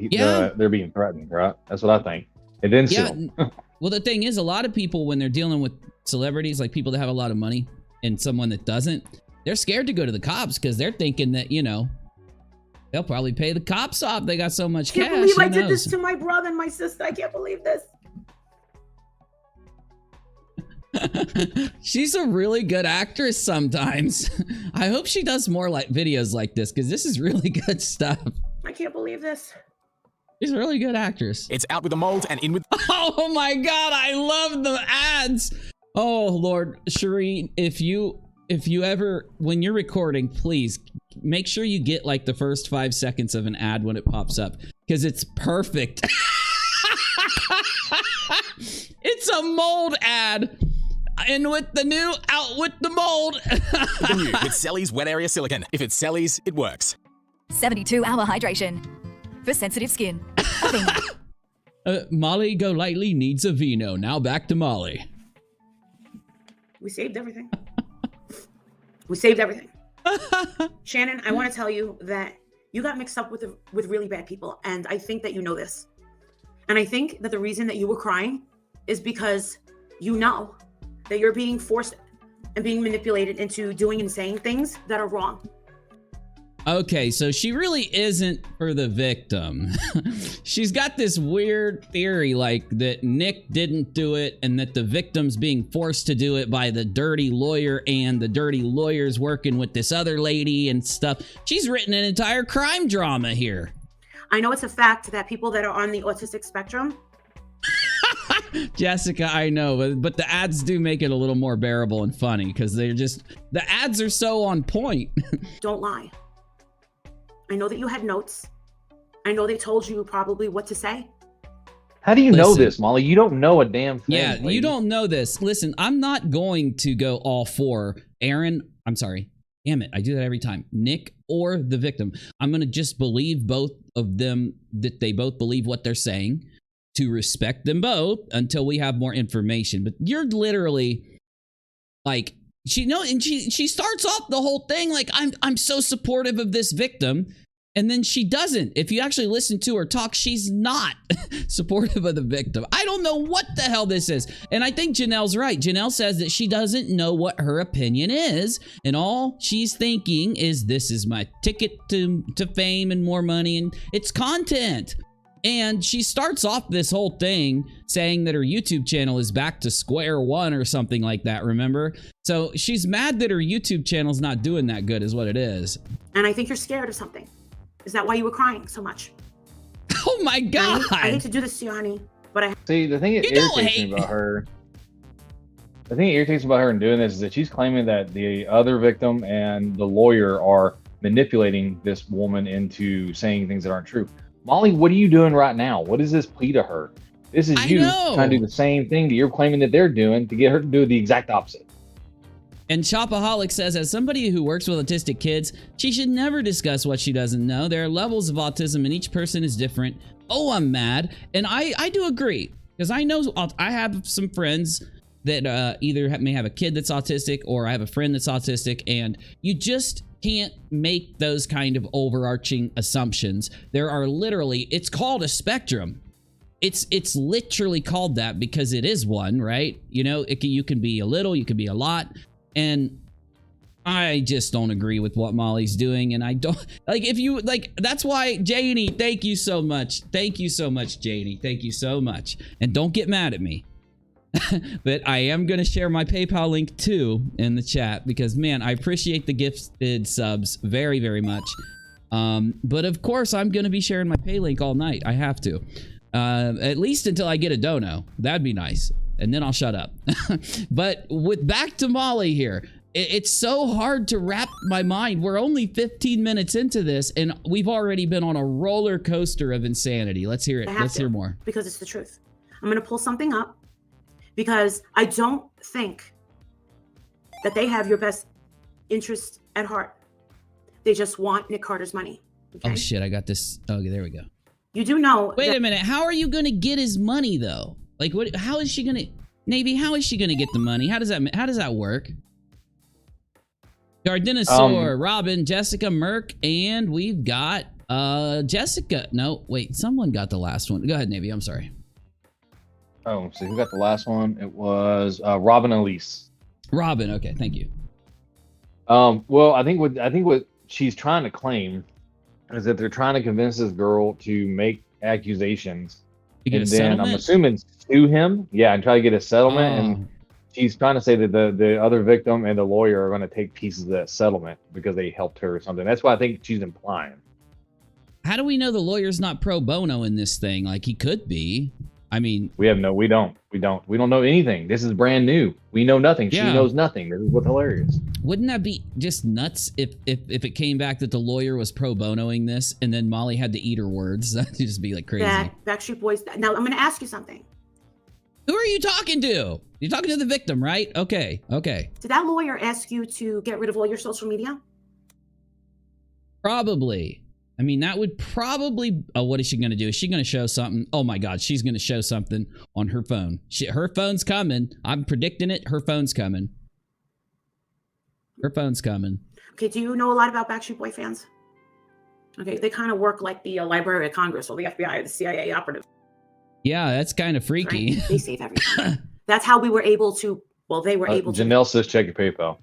they're being threatened, right? That's what I think. It didn't seem. Well, the thing is, a lot of people, when they're dealing with celebrities, like people that have a lot of money and someone that doesn't, they're scared to go to the cops because they're thinking that, you know, they'll probably pay the cops off. They got so much cash. I can't believe I did this to my brother and my sister. I can't believe this. She's a really good actress sometimes. I hope she does more like videos like this, because this is really good stuff. I can't believe this. She's a really good actress. It's out with the mold and in with... Oh my God, I love the ads. Oh Lord, Shireen, if you ever, when you're recording, please make sure you get like the first 5 seconds of an ad when it pops up, because it's perfect. It's a mold ad. And with the new out with the mold. The new with Selly's Wet Area Silicone. If it's Selly's, it works. 72-hour hydration for sensitive skin. Molly GoLightly needs a vino. Now back to Molly. We saved everything. We saved everything. Shannon, I want to tell you that you got mixed up with really bad people, and I think that you know this. And I think that the reason that you were crying is because you know that you're being forced and being manipulated into doing and saying things that are wrong. Okay, so she really isn't for the victim. She's got this weird theory like that Nick didn't do it and that the victim's being forced to do it by the dirty lawyer, and the dirty lawyer's working with this other lady and stuff. She's written an entire crime drama here. I know it's a fact that people that are on the autistic spectrum... Jessica, I know, but the ads do make it a little more bearable and funny, because they're just... The ads are so on point. Don't lie. I know that you had notes. I know they told you probably what to say. How do you know this, Molly? You don't know a damn thing. Yeah, lady. You don't know this. Listen, I'm not going to go all for Aaron. I'm sorry. Damn it. I do that every time. Nick or the victim. I'm going to just believe both of them, that they both believe what they're saying, to respect them both until we have more information. But you're literally like... She starts off the whole thing like, I'm so supportive of this victim, and then she doesn't. If you actually listen to her talk, she's not supportive of the victim. I don't know what the hell this is. And I think Janelle's right. Janelle says that she doesn't know what her opinion is, and all she's thinking is, this is my ticket to fame and more money, and it's content. And she starts off this whole thing saying that her YouTube channel is back to square one or something like that, remember? So she's mad that her YouTube channel's not doing that good is what it is. And I think you're scared of something. Is that why you were crying so much? Oh my God. I hate to do this to you, honey, but I... See, the thing that irritates me about her... The thing that irritates me about her in doing this is that she's claiming that the other victim and the lawyer are manipulating this woman into saying things that aren't true. Molly, what are you doing right now? What is this plea to her? This is you trying to do the same thing that you're claiming that they're doing to get her to do the exact opposite. And Shopaholic says, as somebody who works with autistic kids, she should never discuss what she doesn't know. There are levels of autism and each person is different. Oh, I'm mad. And I do agree, because I know I have some friends that either may have a kid that's autistic, or I have a friend that's autistic, and you just can't make those kind of overarching assumptions. There are literally, it's called a spectrum. It's literally called that because it is one, right? You know, you can be a little, you can be a lot. And I just don't agree with what Molly's doing. And I don't like, if you like, that's why Janie, thank you so much. Thank you so much, Janie. Thank you so much. And don't get mad at me. But I am going to share my PayPal link too in the chat, because man, I appreciate the gifted subs very, very much. But of course I'm going to be sharing my pay link all night. I have to, at least until I get a dono. That'd be nice. And then I'll shut up. But back to Molly here. It's so hard to wrap my mind. We're only 15 minutes into this, and we've already been on a roller coaster of insanity. Let's hear it. Let's hear more. Because it's the truth. I'm going to pull something up, because I don't think that they have your best interest at heart. They just want Nick Carter's money. Okay? Oh, shit. I got this. Oh, there we go. You do know. Wait a minute. How are you going to get his money, though? Like, what? How is she going to... Navy, how is she going to get the money? How does that work? Gardinosaur, Robin, Jessica, Merc, and we've got Jessica. No, wait, someone got the last one. Go ahead, Navy. I'm sorry. Oh, so who got the last one? It was Robin Elise. Robin, okay, thank you. Well, I think what she's trying to claim is that they're trying to convince this girl to make accusations, and then I'm assuming sue him. Yeah, and try to get a settlement. And she's trying to say that the other victim and the lawyer are going to take pieces of that settlement because they helped her or something. That's what I think she's implying. How do we know the lawyer's not pro bono in this thing? Like, he could be. I mean, we don't know anything. This is brand new. We know nothing. Yeah. She knows nothing. This is what's hilarious. Wouldn't that be just nuts if it came back that the lawyer was pro bonoing this, and then Molly had to eat her words? That'd just be like crazy. Backstreet Boys. Now I'm going to ask you something. Who are you talking to? You're talking to the victim, right? Okay. Did that lawyer ask you to get rid of all your social media? Probably. I mean, that would probably... Oh, what is she going to do? Is she going to show something? Oh my God, she's going to show something on her phone. Her phone's coming. I'm predicting it. Her phone's coming. Her phone's coming. Okay, do you know a lot about Backstreet Boy fans? Okay, they kind of work like the Library of Congress or the FBI or the CIA operative. Yeah, that's kind of freaky. Right? They save everything. That's how we were able to... Well, they were able to... Janelle says check your PayPal.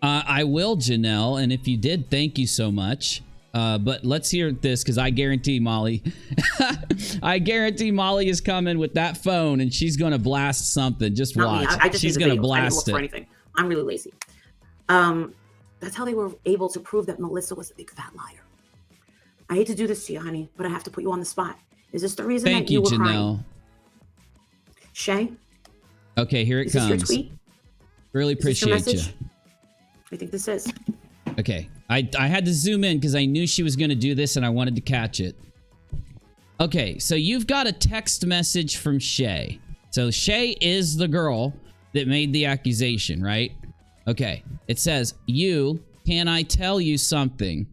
I will, Janelle, and if you did, thank you so much. But let's hear this, because I guarantee Molly, I guarantee Molly is coming with that phone, and she's going to blast something. Just watch. She's going to blast it. For anything. I'm really lazy. That's how they were able to prove that Melissa was a big fat liar. I hate to do this to you, honey, but I have to put you on the spot. Is this the reason that you were Janelle. Crying? Shay? Okay, here it comes. Is this your tweet? Really appreciate you. I think this is. Okay, I had to zoom in because I knew she was going to do this and I wanted to catch it. Okay, so you've got a text message from Shay. So Shay is the girl that made the accusation, right? Okay, it says, can I tell you something?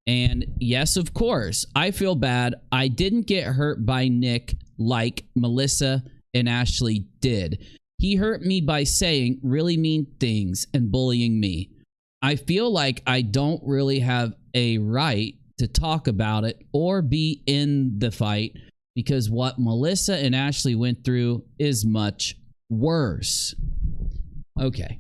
And yes, of course, I feel bad. I didn't get hurt by Nick like Melissa and Ashley did. He hurt me by saying really mean things and bullying me. I feel like I don't really have a right to talk about it or be in the fight because what Melissa and Ashley went through is much worse. Okay.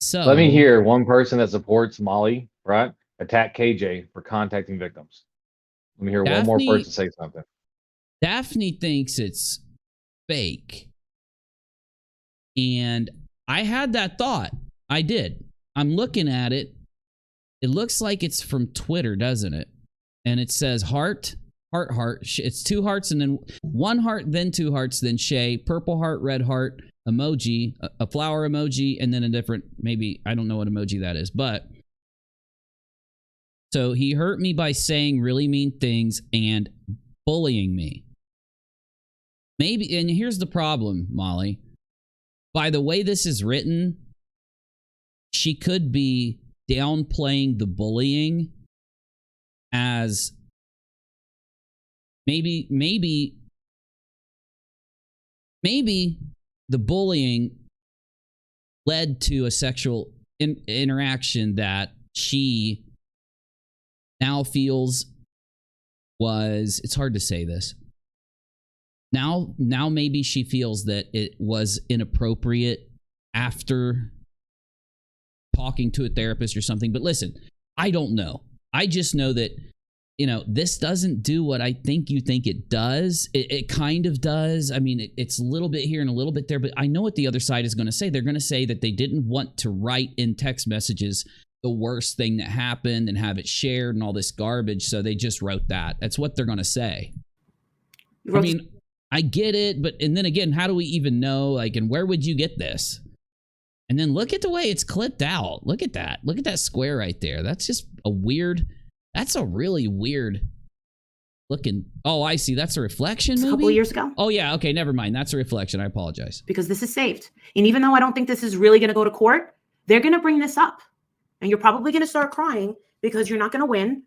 So let me hear one person that supports Molly, right? Attack KJ for contacting victims. Let me hear one more person say something. Daphne thinks it's fake. And I had that thought. I did. I'm looking at it. It looks like it's from Twitter, doesn't it? And it says heart. It's two hearts and then one heart, then two hearts, then Shay, purple heart, red heart, emoji, a flower emoji, and then a different, maybe, I don't know what emoji that is, but So he hurt me by saying really mean things and bullying me. Maybe, and here's the problem, Molly. By the way this is written, she could be downplaying the bullying as maybe the bullying led to a sexual interaction that she now feels was, it's hard to say this. Now maybe she feels that it was inappropriate after talking to a therapist or something. But listen, I don't know. I just know that, you know, this doesn't do what I think you think it does. It kind of does. I mean, it's a little bit here and a little bit there, but I know what the other side is going to say. They're going to say that they didn't want to write in text messages the worst thing that happened and have it shared and all this garbage, so they just wrote that. That's what they're going to say. I mean, I get it, but, and then again, how do we even know, like, and where would you get this? And then look at the way it's clipped out. Look at that. Look at that square right there. That's just a weird, that's a really weird looking. Oh, I see. That's a reflection, maybe? A couple of years ago. Oh, yeah. Okay, never mind. That's a reflection. I apologize. Because this is saved. And even though I don't think this is really going to go to court, they're going to bring this up. And you're probably going to start crying because you're not going to win.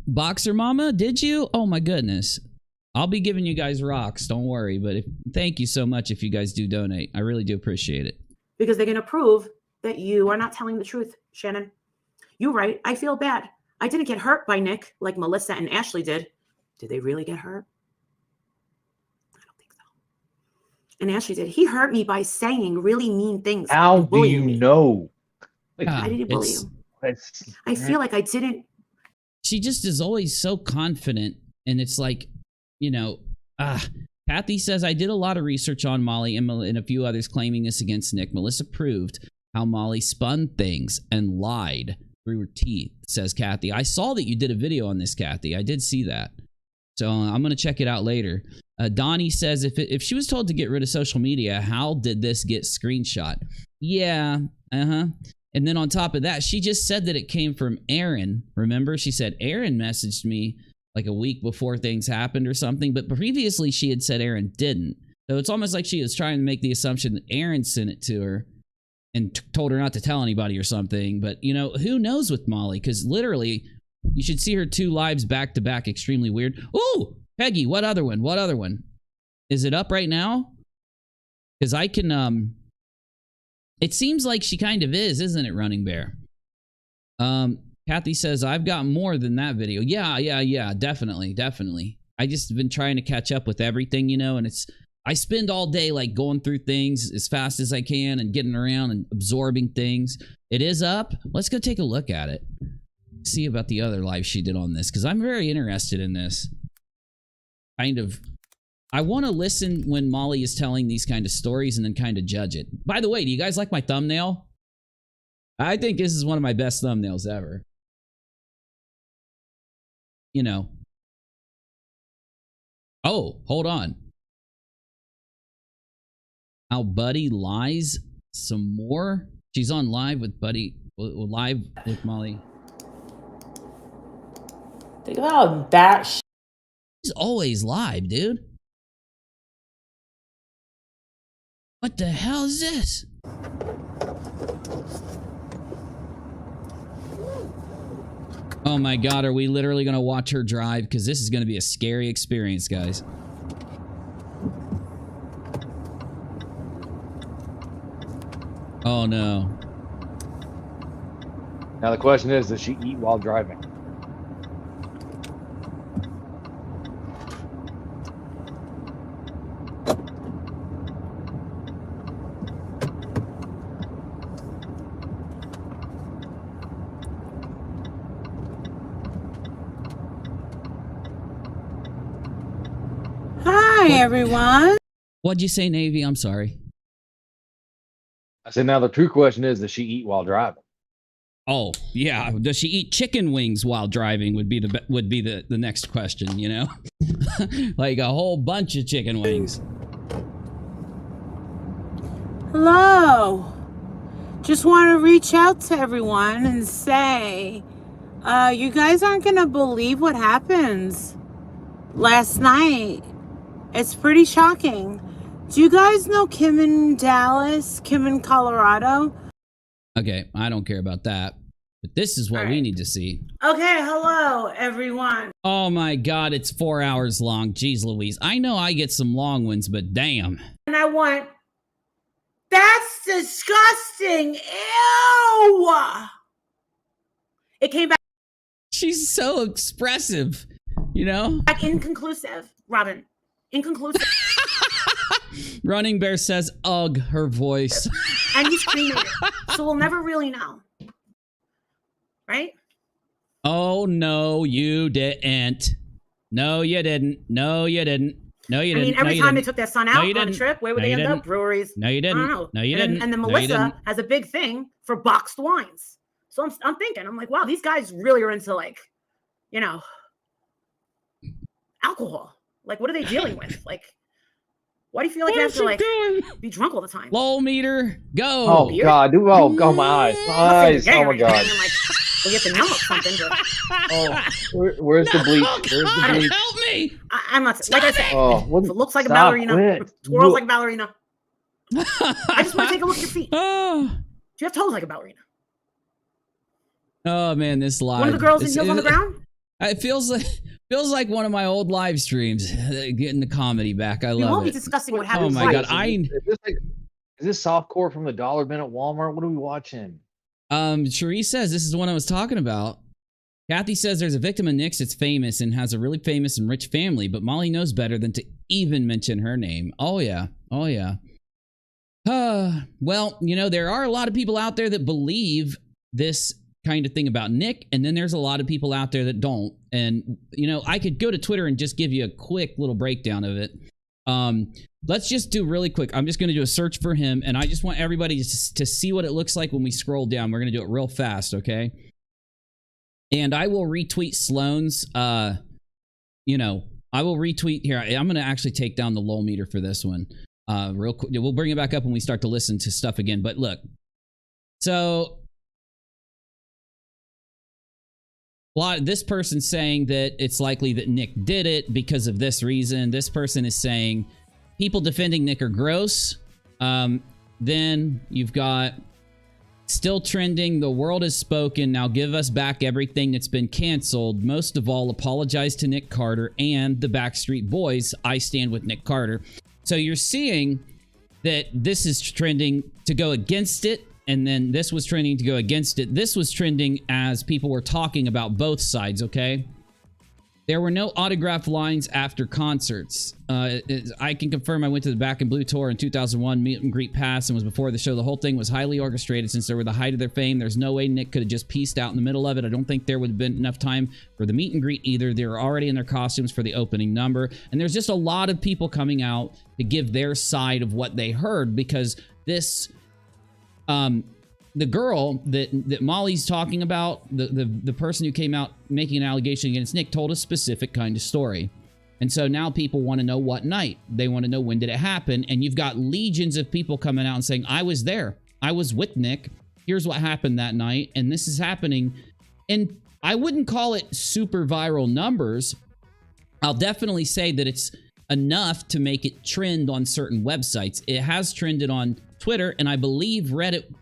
Boxer Mama, did you? Oh, my goodness. I'll be giving you guys rocks. Don't worry. But thank you so much if you guys do donate. I really do appreciate it. Because they're going to prove that you are not telling the truth, Shannon. You're right. I feel bad. I didn't get hurt by Nick like Melissa and Ashley did. Did they really get hurt? I don't think so. And Ashley did. He hurt me by saying really mean things. How do you know? Like, I didn't bully you. I feel like I didn't. She just is always so confident. And it's like, you know, Kathy says, I did a lot of research on Molly and a few others claiming this against Nick. Melissa proved how Molly spun things and lied through her teeth, says Kathy. I saw that you did a video on this, Kathy. I did see that. So I'm going to check it out later. Donnie says, if she was told to get rid of social media, how did this get screenshot? Yeah, And then on top of that, she just said that it came from Aaron. Remember, she said Aaron messaged me like a week before things happened or something. But previously she had said Aaron didn't. So it's almost like she was trying to make the assumption that Aaron sent it to her and told her not to tell anybody or something. But, you know, who knows with Molly? Because literally, you should see her 2 lives back to back. Extremely weird. Ooh, Peggy, what other one? What other one? Is it up right now? Because I can, it seems like she kind of is, isn't it, Running Bear? Kathy says, I've got more than that video. Yeah, definitely. I just been trying to catch up with everything, you know, and I spend all day like going through things as fast as I can and getting around and absorbing things. It is up. Let's go take a look at it. See about the other live she did on this, because I'm very interested in this. Kind of, I want to listen when Molly is telling these kind of stories and then kind of judge it. By the way, do you guys like my thumbnail? I think this is one of my best thumbnails ever. You know. Oh, hold on. How Buddy lies some more. She's on live with Buddy, live with Molly. Think about that. She's always live, dude. What the hell is this? Oh my God, are we literally going to watch her drive? Because this is going to be a scary experience, guys. Oh no. Now the question is, does she eat while driving? Hi, everyone. What'd you say, Navy? I'm sorry. I said, now the true question is, does she eat while driving? Oh, yeah. Does she eat chicken wings while driving would be the next question, you know? Like a whole bunch of chicken wings. Hello. Just want to reach out to everyone and say, You guys aren't gonna believe what happens last night. It's pretty shocking. Do you guys know Kim in Dallas, Kim in Colorado? Okay, I don't care about that. But this is what we need to see. Okay, hello, everyone. Oh my God, it's 4 hours long. Jeez Louise. I know I get some long ones, but damn. And I want... That's disgusting. Ew! It came back... She's so expressive, you know? Back inconclusive, Robin. Inconclusive. Running Bear says, ugh, her voice. And he's cremated. So we'll never really know. Right? Oh, no, you didn't. No, you didn't. No, you didn't. No, you didn't. I mean, every time they took their son out on a trip, where would they end up? Breweries. No, you didn't. I don't know. No, you didn't. And then No, you Melissa didn't. has a big thing for boxed wines. So I'm thinking, I'm like, wow, these guys really are into, like, you know, alcohol. Like, what are they dealing with? Like, why do you feel like you have to, like, be drunk all the time? Lol meter, go. Oh, God. Oh, my eyes. My eyes. Oh, my God. I'm like, well, you have to numb up something. But... Oh, where's the bleach? Where's the bleach? Help me. I'm not, like I said, if it looks like a stop, ballerina, quit. twirls like a ballerina. I just want to take a look at your feet. Do you have toes like a ballerina? Oh man, this live. One of the girls in heels on the ground? It feels like one of my old live streams. Getting the comedy back. I We love won't it. be discussing what Oh happened. my God, Is this softcore from the dollar bin at Walmart? What are we watching? Cherie says this is the one I was talking about. Kathy says there's a victim of Nick's that's famous and has a really famous and rich family, but Molly knows better than to even mention her name. Oh yeah. Oh yeah. Well, you know, there are a lot of people out there that believe this kind of thing about Nick, and then there's a lot of people out there that don't. And, you know, I could go to Twitter and just give you a quick little breakdown of it. Let's just do really quick. I'm just going to do a search for him, and I just want everybody to see what it looks like when we scroll down. We're going to do it real fast, okay? And I will retweet Sloan's, you know, I will retweet here. I'm going to actually take down the lol meter for this one real quick. We'll bring it back up when we start to listen to stuff again. But look, so this person's saying that it's likely that Nick did it because of this reason. This person is saying people defending Nick are gross. Then you've got still trending, the world has spoken, now give us back everything that's been canceled. Most of all, apologize to Nick Carter and the Backstreet Boys. I stand with Nick Carter. So you're seeing that this is trending to go against it, and then this was trending to go against it. This was trending as people were talking about both sides, okay? There were no autograph lines after concerts. I can confirm I went to the Back in Blue tour in 2001, meet and greet pass, and was before the show. The whole thing was highly orchestrated since they were the height of their fame. There's no way Nick could have just pieced out in the middle of it. I don't think there would have been enough time for the meet and greet either. They were already in their costumes for the opening number. And there's just a lot of people coming out to give their side of what they heard, because this... the girl that Molly's talking about, the person who came out making an allegation against Nick, told a specific kind of story. And so now people want to know what night. They want to know when did it happen. And you've got legions of people coming out and saying, I was there. I was with Nick. Here's what happened that night. And this is happening. And I wouldn't call it super viral numbers. I'll definitely say that it's enough to make it trend on certain websites. It has trended on Twitter, and I believe Reddit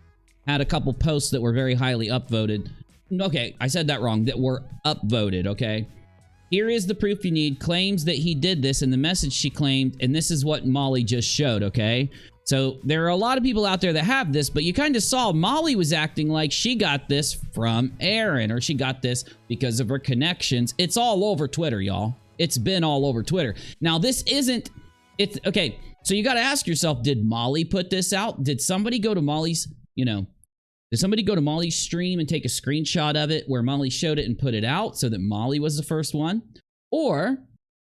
had a couple posts that were very highly upvoted. Okay, I said that wrong. That were upvoted, okay? Here is the proof you need. Claims that he did this, and the message she claimed, and this is what Molly just showed, okay? So there are a lot of people out there that have this, but you kind of saw Molly was acting like she got this from Aaron, or she got this because of her connections. It's all over Twitter, y'all. It's been all over Twitter. Now, this isn't... It's okay, so you got to ask yourself, did Molly put this out? Did somebody go to Molly's... You know, did somebody go to Molly's stream and take a screenshot of it where Molly showed it and put it out so that Molly was the first one? Or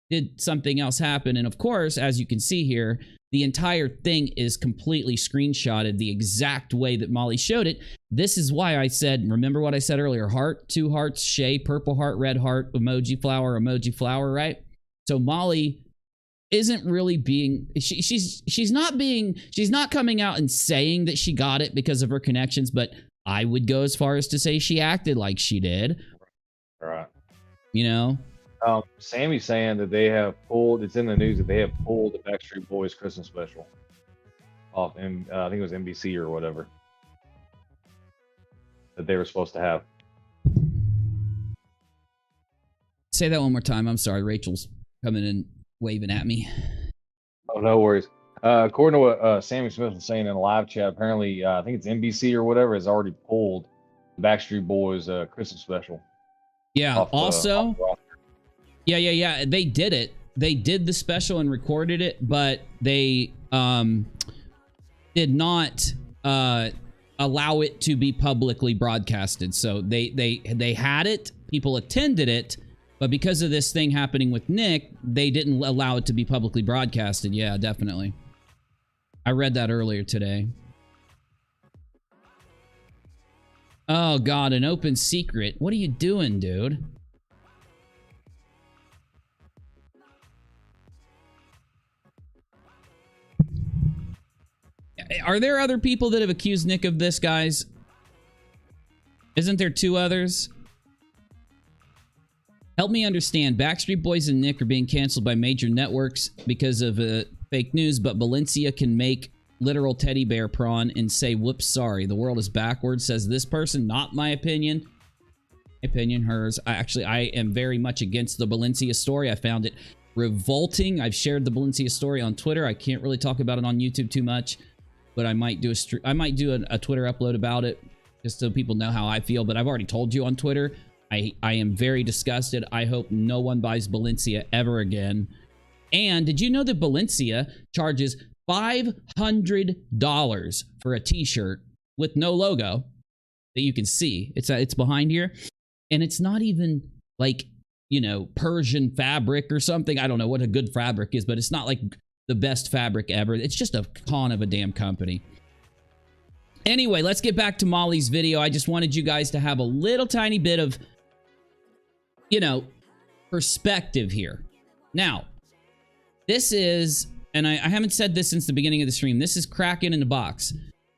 did something else happen? And of course, as you can see here, the entire thing is completely screenshotted the exact way that Molly showed it. This is why I said, remember what I said earlier, heart, 2 hearts, Shay, purple heart, red heart, emoji flower, right? So Molly isn't really being, she's not coming out and saying that she got it because of her connections, but I would go as far as to say she acted like she did. Right. You know? Sammy's saying that they have pulled. It's in the news that they have pulled the Backstreet Boys Christmas special off, and I think it was NBC or whatever that they were supposed to have. Say that one more time. I'm sorry. Rachel's coming in waving at me. Oh, no worries. According to what Sammy Smith was saying in a live chat, apparently, I think it's NBC or whatever, has already pulled the Backstreet Boys Christmas special. Yeah. Also, off yeah. They did it. They did the special and recorded it, but they did not allow it to be publicly broadcasted. So they had it. People attended it. But because of this thing happening with Nick, they didn't allow it to be publicly broadcasted. Yeah, definitely. I read that earlier today. Oh, God, an open secret. What are you doing, dude? Are there other people that have accused Nick of this, guys? Isn't there 2 others? Help me understand. Backstreet Boys and Nick are being canceled by major networks because of fake news, but Valencia can make literal teddy bear prawn and say, whoops, sorry. The world is backwards, says this person. Not my opinion. Opinion, hers. I am very much against the Valencia story. I found it revolting. I've shared the Valencia story on Twitter. I can't really talk about it on YouTube too much, but I might do a Twitter upload about it just so people know how I feel. But I've already told you on Twitter. I am very disgusted. I hope no one buys Valencia ever again. And did you know that Valencia charges $500 for a t-shirt with no logo that you can see? It's behind here. And it's not even like, you know, Persian fabric or something. I don't know what a good fabric is, but it's not like the best fabric ever. It's just a con of a damn company. Anyway, let's get back to Molly's video. I just wanted you guys to have a little tiny bit of, you know, perspective here. Now, this is, and I haven't said this since the beginning of the stream, this is Kraken in the box.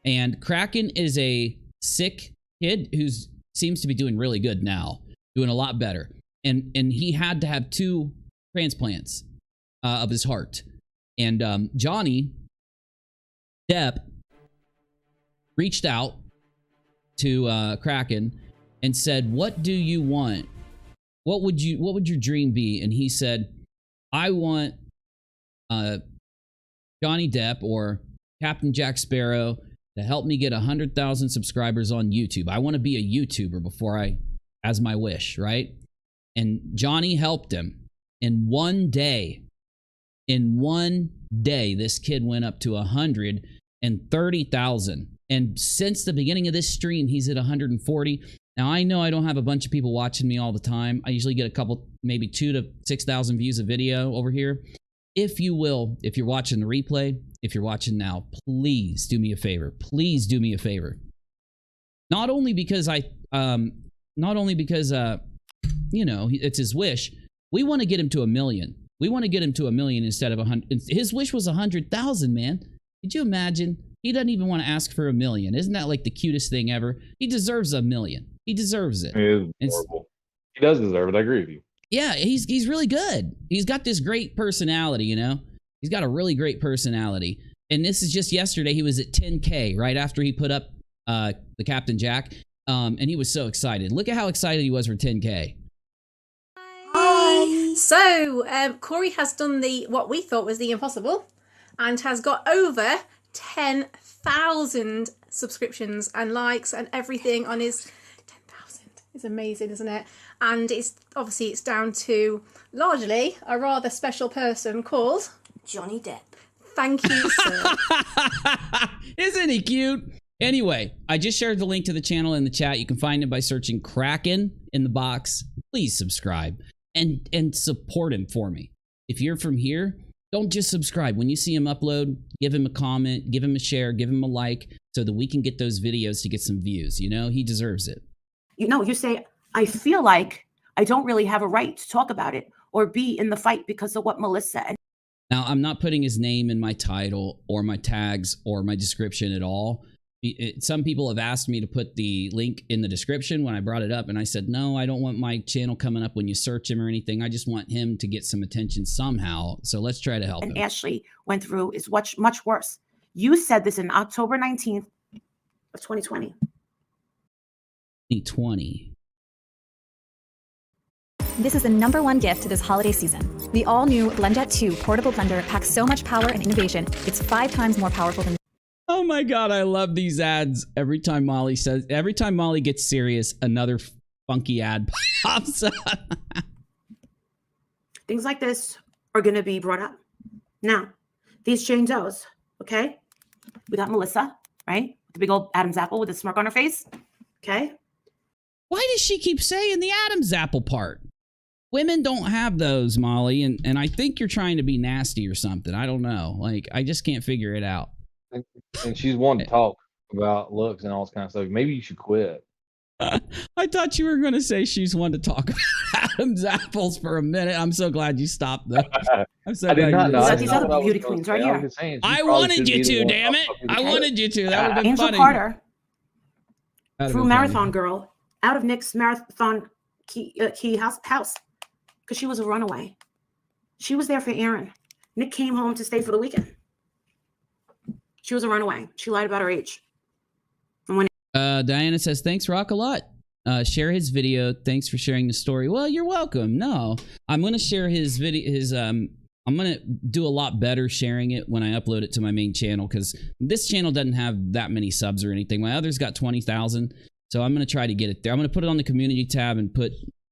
And Kraken is a sick kid who seems to be doing really good now, doing a lot better. And he had to have 2 transplants of his heart. And Johnny Depp reached out to Kraken and said, what do you want? What would your dream be? And he said, I want Johnny Depp or Captain Jack Sparrow to help me get 100,000 subscribers on YouTube. I want to be a YouTuber as my wish, right? And Johnny helped him. In one day, this kid went up to 130,000. And since the beginning of this stream, he's at 140. Now, I know I don't have a bunch of people watching me all the time. I usually get a couple, maybe 2,000 to 6,000 views a video over here. If you will, if you're watching the replay, if you're watching now, please do me a favor. Please do me a favor. Not only because you know, it's his wish. We want to get him to 1 million. We want to get him to 1 million instead of 100. His wish was 100,000, man. Could you imagine? He doesn't even want to ask for 1 million. Isn't that like the cutest thing ever? He deserves 1 million. He deserves it. It is horrible. He does deserve it. I agree with you. Yeah, he's really good. He's got this great personality, you know? He's got a really great personality. And this is just yesterday. He was at 10K right after he put up the Captain Jack. And he was so excited. Look at how excited he was for 10K. Hi. So, Corey has done what we thought was the impossible and has got over 10,000 subscriptions and likes and everything on his 10,000. It's amazing, isn't it? And it's down to largely a rather special person called Johnny Depp. Thank you, sir. Isn't he cute? Anyway, I just shared the link to the channel in the chat. You can find it by searching Kraken in the box. Please subscribe and support him for me. If you're from here, don't just subscribe. When you see him upload, give him a comment, give him a share, give him a like so that we can get those videos to get some views. You know, he deserves it. You know, you say, I feel like I don't really have a right to talk about it or be in the fight because of what Melissa said. Now, I'm not putting his name in my title or my tags or my description at all some people have asked me to put the link in the description when I brought it up, and I said, no, I don't want my channel coming up when you search him or anything. I just want him to get some attention somehow. So let's try to help him. Ashley went through is much worse. You said this in October 19th of 2020. 2020. This is the #1 gift this holiday season. The all-new BlendJet 2 portable blender packs so much power and innovation, it's 5 times more powerful than... Oh my God, I love these ads. Every time Molly gets serious, another funky ad pops up. Things like this are going to be brought up. Now, these Jane Does, okay? We got Melissa, right? The big old Adam's apple with a smirk on her face, okay? Why does she keep saying the Adam's apple part? Women don't have those, Molly, and I think you're trying to be nasty or something. I don't know. Like, I just can't figure it out. And she's wanting to talk about looks and all this kind of stuff. Maybe you should quit. I thought you were going to say she's one to talk about Adam's apples for a minute. I'm so glad you stopped though. I'm so glad you did. These are the beauty queens right here. I wanted you to, damn it. I wanted you to. That would have been Angel funny. Carter, True marathon girl, out of Nick's marathon key house because she was a runaway. She was there for Aaron. Nick came home to stay for the weekend. She was a runaway. She lied about her age. And when Diana says, thanks, rockAlot. Share his video. Thanks for sharing the story. Well, you're welcome. No, I'm going to share his video. I'm going to do a lot better sharing it when I upload it to my main channel, because this channel doesn't have that many subs or anything. My other's got 20,000. So I'm going to try to get it there. I'm going to put it on the community tab and put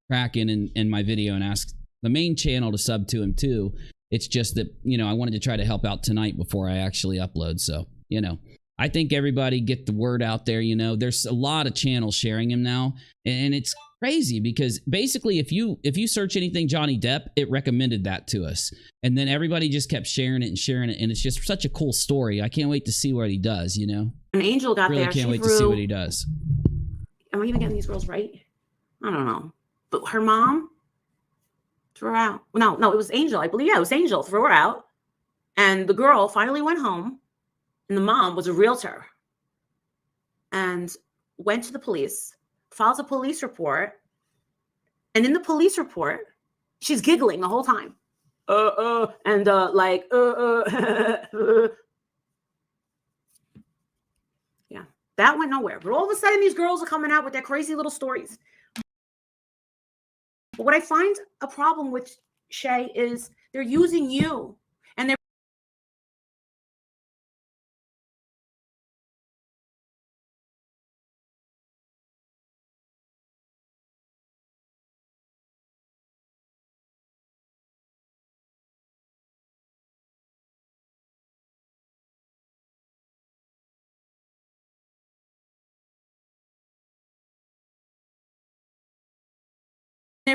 Kraken in my video and ask the main channel to sub to him too. It's just that, you know, I wanted to try to help out tonight before I actually upload. So, you know, I think everybody get the word out there. You know, there's a lot of channels sharing him now, and it's crazy because basically if you search anything Johnny Depp, it recommended that to us. And then everybody just kept sharing it. And it's just such a cool story. I can't wait to see what he does, you know? An Angel got really there. Can't wait to see what he does. Am I even getting these girls right? I don't know. But her mom threw her out. No, it was Angel. I believe, yeah, it was Angel. Threw her out. And the girl finally went home. And the mom was a realtor. And went to the police, files a police report. And in the police report, she's giggling the whole time. Yeah, that went nowhere. But all of a sudden, these girls are coming out with their crazy little stories. But what I find a problem with, Shay, is they're using you. And they're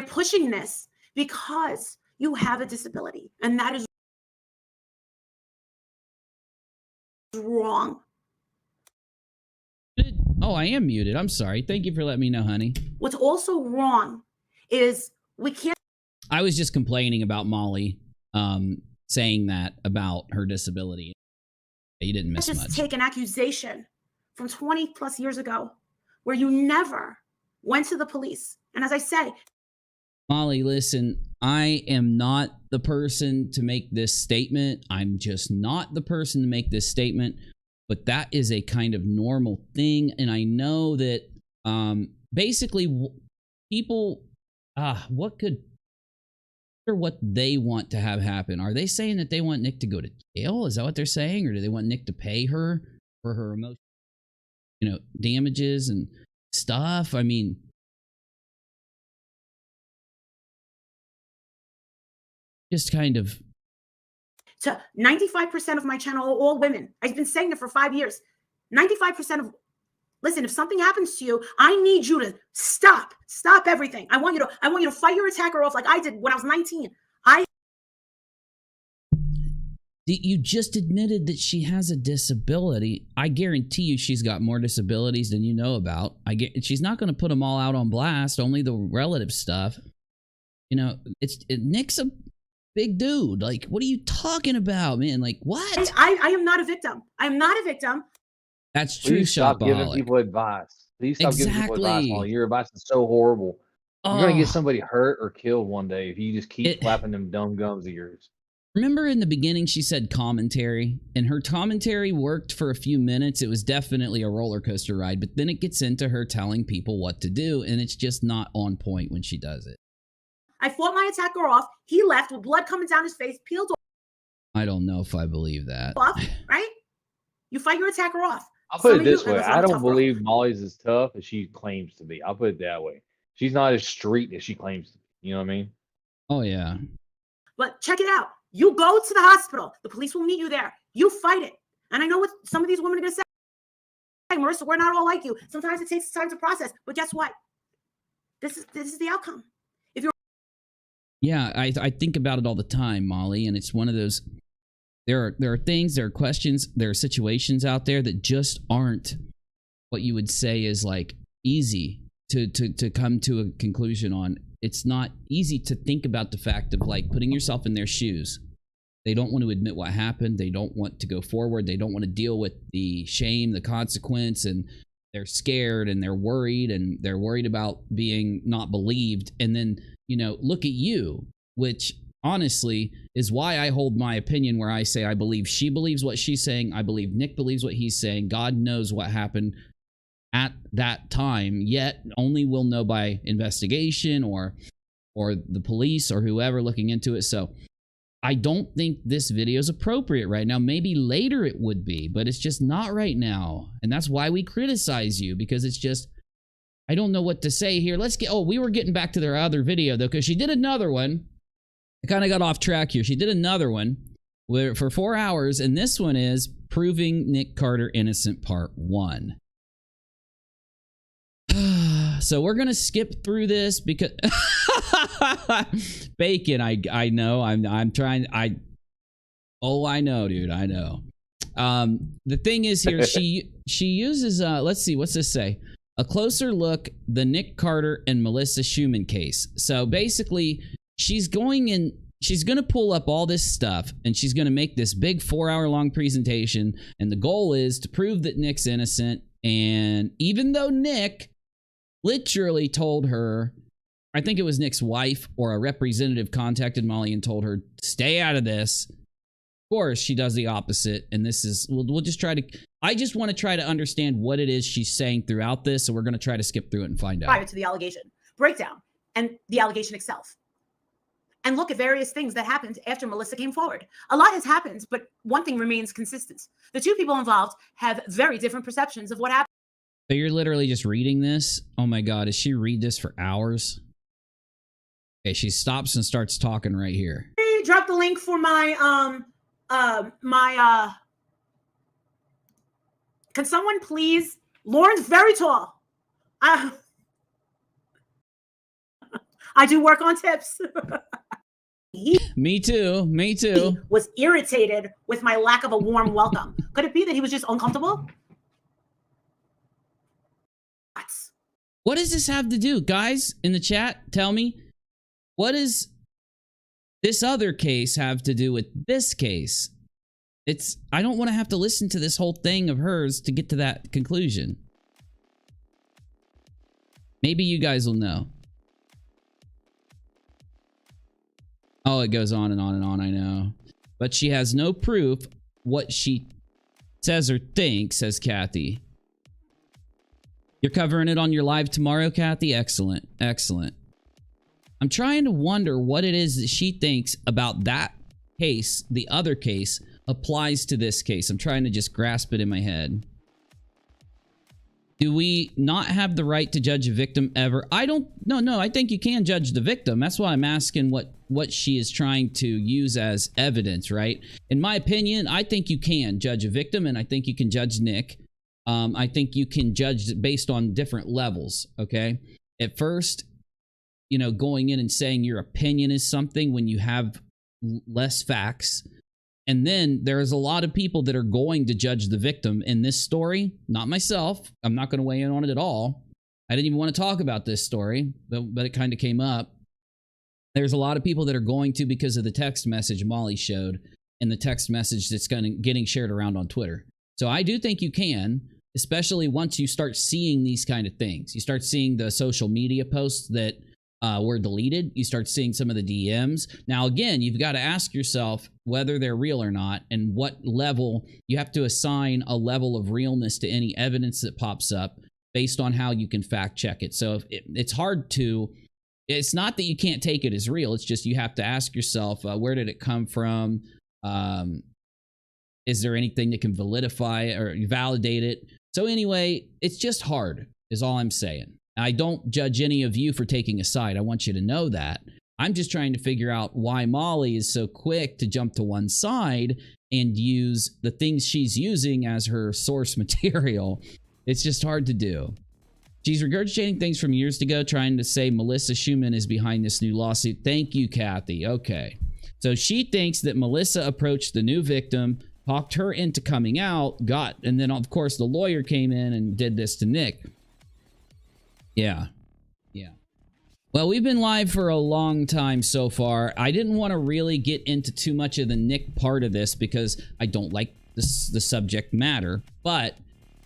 pushing this because you have a disability, and that is wrong. Oh, I am muted. I'm sorry. Thank you for letting me know, honey. What's also wrong is we can't. I was just complaining about Molly saying that about her disability. You didn't miss just much. Take an accusation from 20 plus years ago where you never went to the police. And as I say, Molly, listen, I am not the person to make this statement. I'm just not the person to make this statement. But that is a kind of normal thing. And I know that basically people, what they want to have happen. Are they saying that they want Nick to go to jail? Is that what they're saying? Or do they want Nick to pay her for her emotional, damages and stuff? I mean, just kind of. To 95% of my channel are all women. I've been saying it for 5 years. 95% of, listen, if something happens to you, I need you to stop everything. I want you to fight your attacker off like I did when I was 19. You just admitted that she has a disability. I guarantee you she's got more disabilities than you know about. She's not going to put them all out on blast, only the relative stuff. Nick's a big dude. Like, what are you talking about, man? Like, what? I am not a victim. I am not a victim. That's true. Please stop giving Shopaholic. people advice. Please stop giving people advice, Exactly. Molly. Your advice is so horrible. You're gonna Oh. get somebody hurt or killed one day if you just keep flapping them dumb gums of yours. Remember in the beginning she said commentary, and her commentary worked for a few minutes. It was definitely a roller coaster ride, but then it gets into her telling people what to do, and it's just not on point when she does it. I fought my attacker off. He left with blood coming down his face, peeled I don't know if I believe that. off, right? You fight your attacker off. I'll put Some it of you- this way. listen, I I'm don't tough girl. believe Molly's as tough as she claims to be. I'll put it that way. She's not as street as she claims to be. You know what I mean? Oh, yeah. But check it out. You go to the hospital. The police will meet you there. You fight it. And I know what some of these women are going to say. Hey, Marissa, we're not all like you. Sometimes it takes time to process. But guess what? This is the outcome. If you're Yeah, I think about it all the time, Molly, and it's one of those. There are things, there are questions, there are situations out there that just aren't what you would say is like easy to come to a conclusion on. It's not easy to think about the fact of like putting yourself in their shoes. They don't want to admit what happened. They don't want to go forward. They don't want to deal with the shame, the consequence, and they're scared and they're worried about being not believed. And then, you know, look at you, which honestly is why I hold my opinion where I say I believe she believes what she's saying. I believe Nick believes what he's saying. God knows what happened at that time, yet only we'll know by investigation or the police or whoever looking into it. So I don't think this video is appropriate right now. Maybe later it would be, but it's just not right now. And that's why we criticize you, because it's just, I don't know what to say here. We were getting back to their other video though, because she did another one. I kind of got off track here. She did another one for 4 hours, and this one is Proving Nick Carter Innocent Part 1. So we're gonna skip through this because Bacon, I know, I'm trying, I know, dude, I know. The thing is here, she uses let's see, what's this say? A closer look, the Nick Carter and Melissa Schumann case. So basically, she's gonna pull up all this stuff and she's gonna make this big 4-hour long presentation, and the goal is to prove that Nick's innocent. And even though Nick literally told her, I think it was Nick's wife or a representative contacted Molly and told her, stay out of this. Of course, she does the opposite. And this is, we'll just try to, I just want to try to understand what it is she's saying throughout this. So we're going to try to skip through it and find out. prior to the allegation breakdown and the allegation itself. And look at various things that happened after Melissa came forward. A lot has happened, but one thing remains consistent. The two people involved have very different perceptions of what happened. So you're literally just reading this? Oh my God, does she read this for hours? Okay, she stops and starts talking right here. Drop the link for my can someone please, Lauren's very tall. I do work on tips. Me too. He was irritated with my lack of a warm welcome. Could it be that he was just uncomfortable? What does this have to do? Guys in the chat, tell me. What does this other case have to do with this case? I don't want to have to listen to this whole thing of hers to get to that conclusion. Maybe you guys will know. Oh, it goes on and on and on, I know. But she has no proof what she says or thinks, says Kathy. You're covering it on your live tomorrow, Kathy? Excellent. Excellent. I'm trying to wonder what it is that she thinks about that case, the other case, applies to this case. I'm trying to just grasp it in my head. Do we not have the right to judge a victim ever? No, I think you can judge the victim. That's why I'm asking what she is trying to use as evidence, right? In my opinion, I think you can judge a victim, and I think you can judge Nick. I think you can judge based on different levels, okay? At first, you know, going in and saying your opinion is something when you have less facts. And then there's a lot of people that are going to judge the victim in this story. Not myself. I'm not going to weigh in on it at all. I didn't even want to talk about this story, but it kind of came up. There's a lot of people that are going to because of the text message Molly showed and the text message that's getting shared around on Twitter. So I do think you can. especially once you start seeing these kind of things. You start seeing the social media posts that were deleted. You start seeing some of the DMs. Now, again, you've got to ask yourself whether they're real or not, and what level. You have to assign a level of realness to any evidence that pops up based on how you can fact check it. So it's hard to, it's not that you can't take it as real. It's just you have to ask yourself, where did it come from? Is there anything that can validify or validate it? So anyway, it's just hard is all I'm saying. I don't judge any of you for taking a side. I want you to know that. I'm just trying to figure out why Molly is so quick to jump to one side and use the things she's using as her source material. It's just hard to do. She's regurgitating things from years ago, trying to say Melissa Schumann is behind this new lawsuit. Thank you, Kathy. Okay. So she thinks that Melissa approached the new victim, talked her into coming out, and then of course the lawyer came in and did this to Nick. Yeah. Well, we've been live for a long time so far. I didn't want to really get into too much of the Nick part of this because I don't like the subject matter. But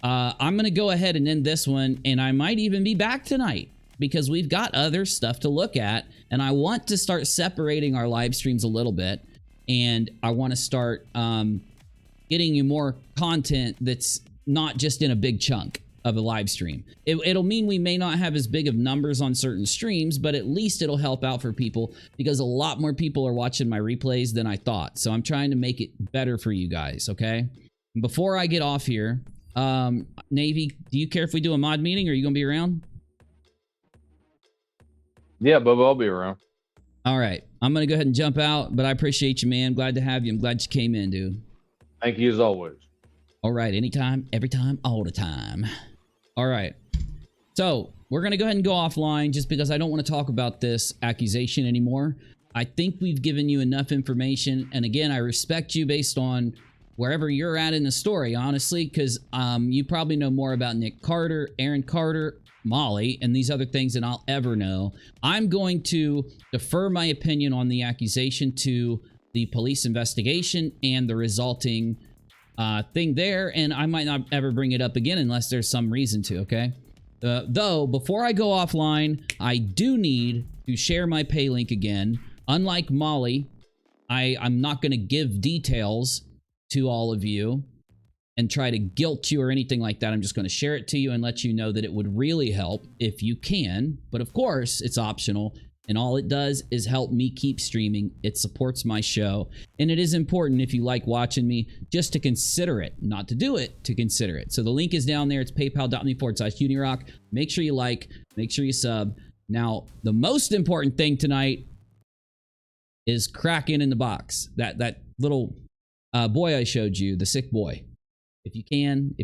I'm going to go ahead and end this one, and I might even be back tonight because we've got other stuff to look at, and I want to start separating our live streams a little bit, and I want to start getting you more content that's not just in a big chunk of a live stream. It'll mean we may not have as big of numbers on certain streams, but at least it'll help out for people because a lot more people are watching my replays than I thought. So I'm trying to make it better for you guys, okay? Before I get off here, Navy, do you care if we do a mod meeting, or are you gonna be around? Yeah, Bubba, I'll be around. All right, I'm gonna go ahead and jump out, but I appreciate you, man. Glad to have you. I'm glad you came in, dude. Thank you as always. All right, anytime, every time, all the time. All right, so we're gonna go ahead and go offline just because I don't want to talk about this accusation anymore. I think we've given you enough information, and again, I respect you based on wherever you're at in the story, honestly, because you probably know more about Nick Carter, Aaron Carter, Molly, and these other things than I'll ever know. I'm going to defer my opinion on the accusation to the police investigation and the resulting thing there, and I might not ever bring it up again unless there's some reason to, okay? Though, before I go offline, I do need to share my pay link again. Unlike Molly, I'm not going to give details to all of you and try to guilt you or anything like that. I'm just going to share it to you and let you know that it would really help if you can. But of course, it's optional. And all it does is help me keep streaming. It supports my show. And it is important, if you like watching me, just to consider it. Not to do it, to consider it. So the link is down there. It's paypal.me/unirock. Make sure you like. Make sure you sub. Now, the most important thing tonight is cracking in the box. That little boy I showed you, the sick boy. If you can,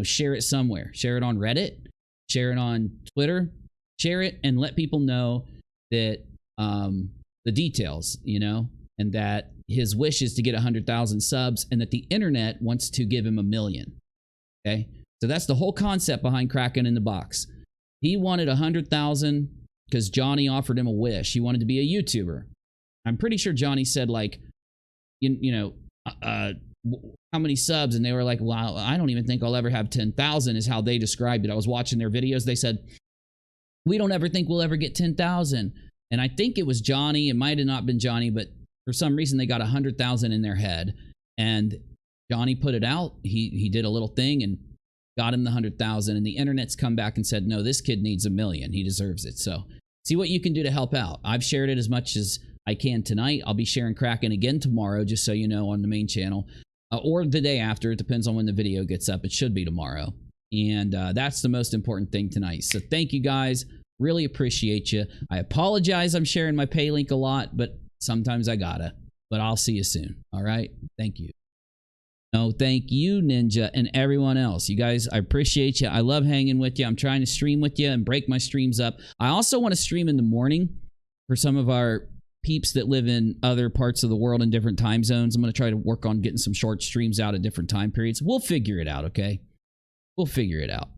share it somewhere. Share it on Reddit. Share it on Twitter. Share it and let people know that the details, and that his wish is to get 100,000 subs, and that the internet wants to give him 1 million. Okay, so that's the whole concept behind cracking in the box. He wanted 100,000 because Johnny offered him a wish. He wanted to be a YouTuber. I'm pretty sure Johnny said how many subs, and they were like, wow, I don't even think I'll ever have 10,000 is how they described it. I was watching their videos. They said, we don't ever think we'll ever get 10,000. And I think it was Johnny. It might have not been Johnny, but for some reason they got 100,000 in their head. And Johnny put it out. He did a little thing and got him the 100,000. And the internet's come back and said, no, this kid needs 1 million. He deserves it. So see what you can do to help out. I've shared it as much as I can tonight. I'll be sharing Kraken again tomorrow, just so you know, on the main channel. Or the day after. It depends on when the video gets up. It should be tomorrow. And that's the most important thing tonight. So thank you guys. Really appreciate you. I apologize I'm sharing my pay link a lot, but sometimes I gotta. But I'll see you soon. All right? Thank you. No, thank you, Ninja, and everyone else. You guys, I appreciate you. I love hanging with you. I'm trying to stream with you and break my streams up. I also want to stream in the morning for some of our peeps that live in other parts of the world in different time zones. I'm going to try to work on getting some short streams out at different time periods. We'll figure it out, okay? We'll figure it out.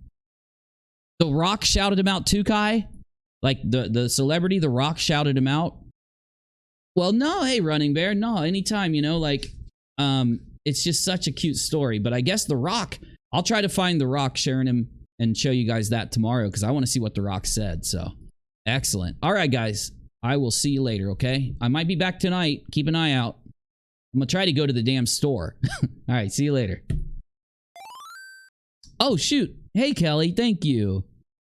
The Rock shouted him out too, Kai? Like the celebrity, The Rock shouted him out? Well, no, hey, Running Bear. No, anytime, it's just such a cute story. But I guess The Rock I'll try to find The Rock sharing him and show you guys that tomorrow because I want to see what The Rock said. So, excellent. All right, guys. I will see you later, okay? I might be back tonight. Keep an eye out. I'm going to try to go to the damn store. All right, see you later. Oh, shoot. Hey, Kelly. Thank you.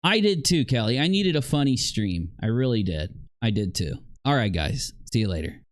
I did too, Kelly. I needed a funny stream. I really did. I did too. All right, guys. See you later.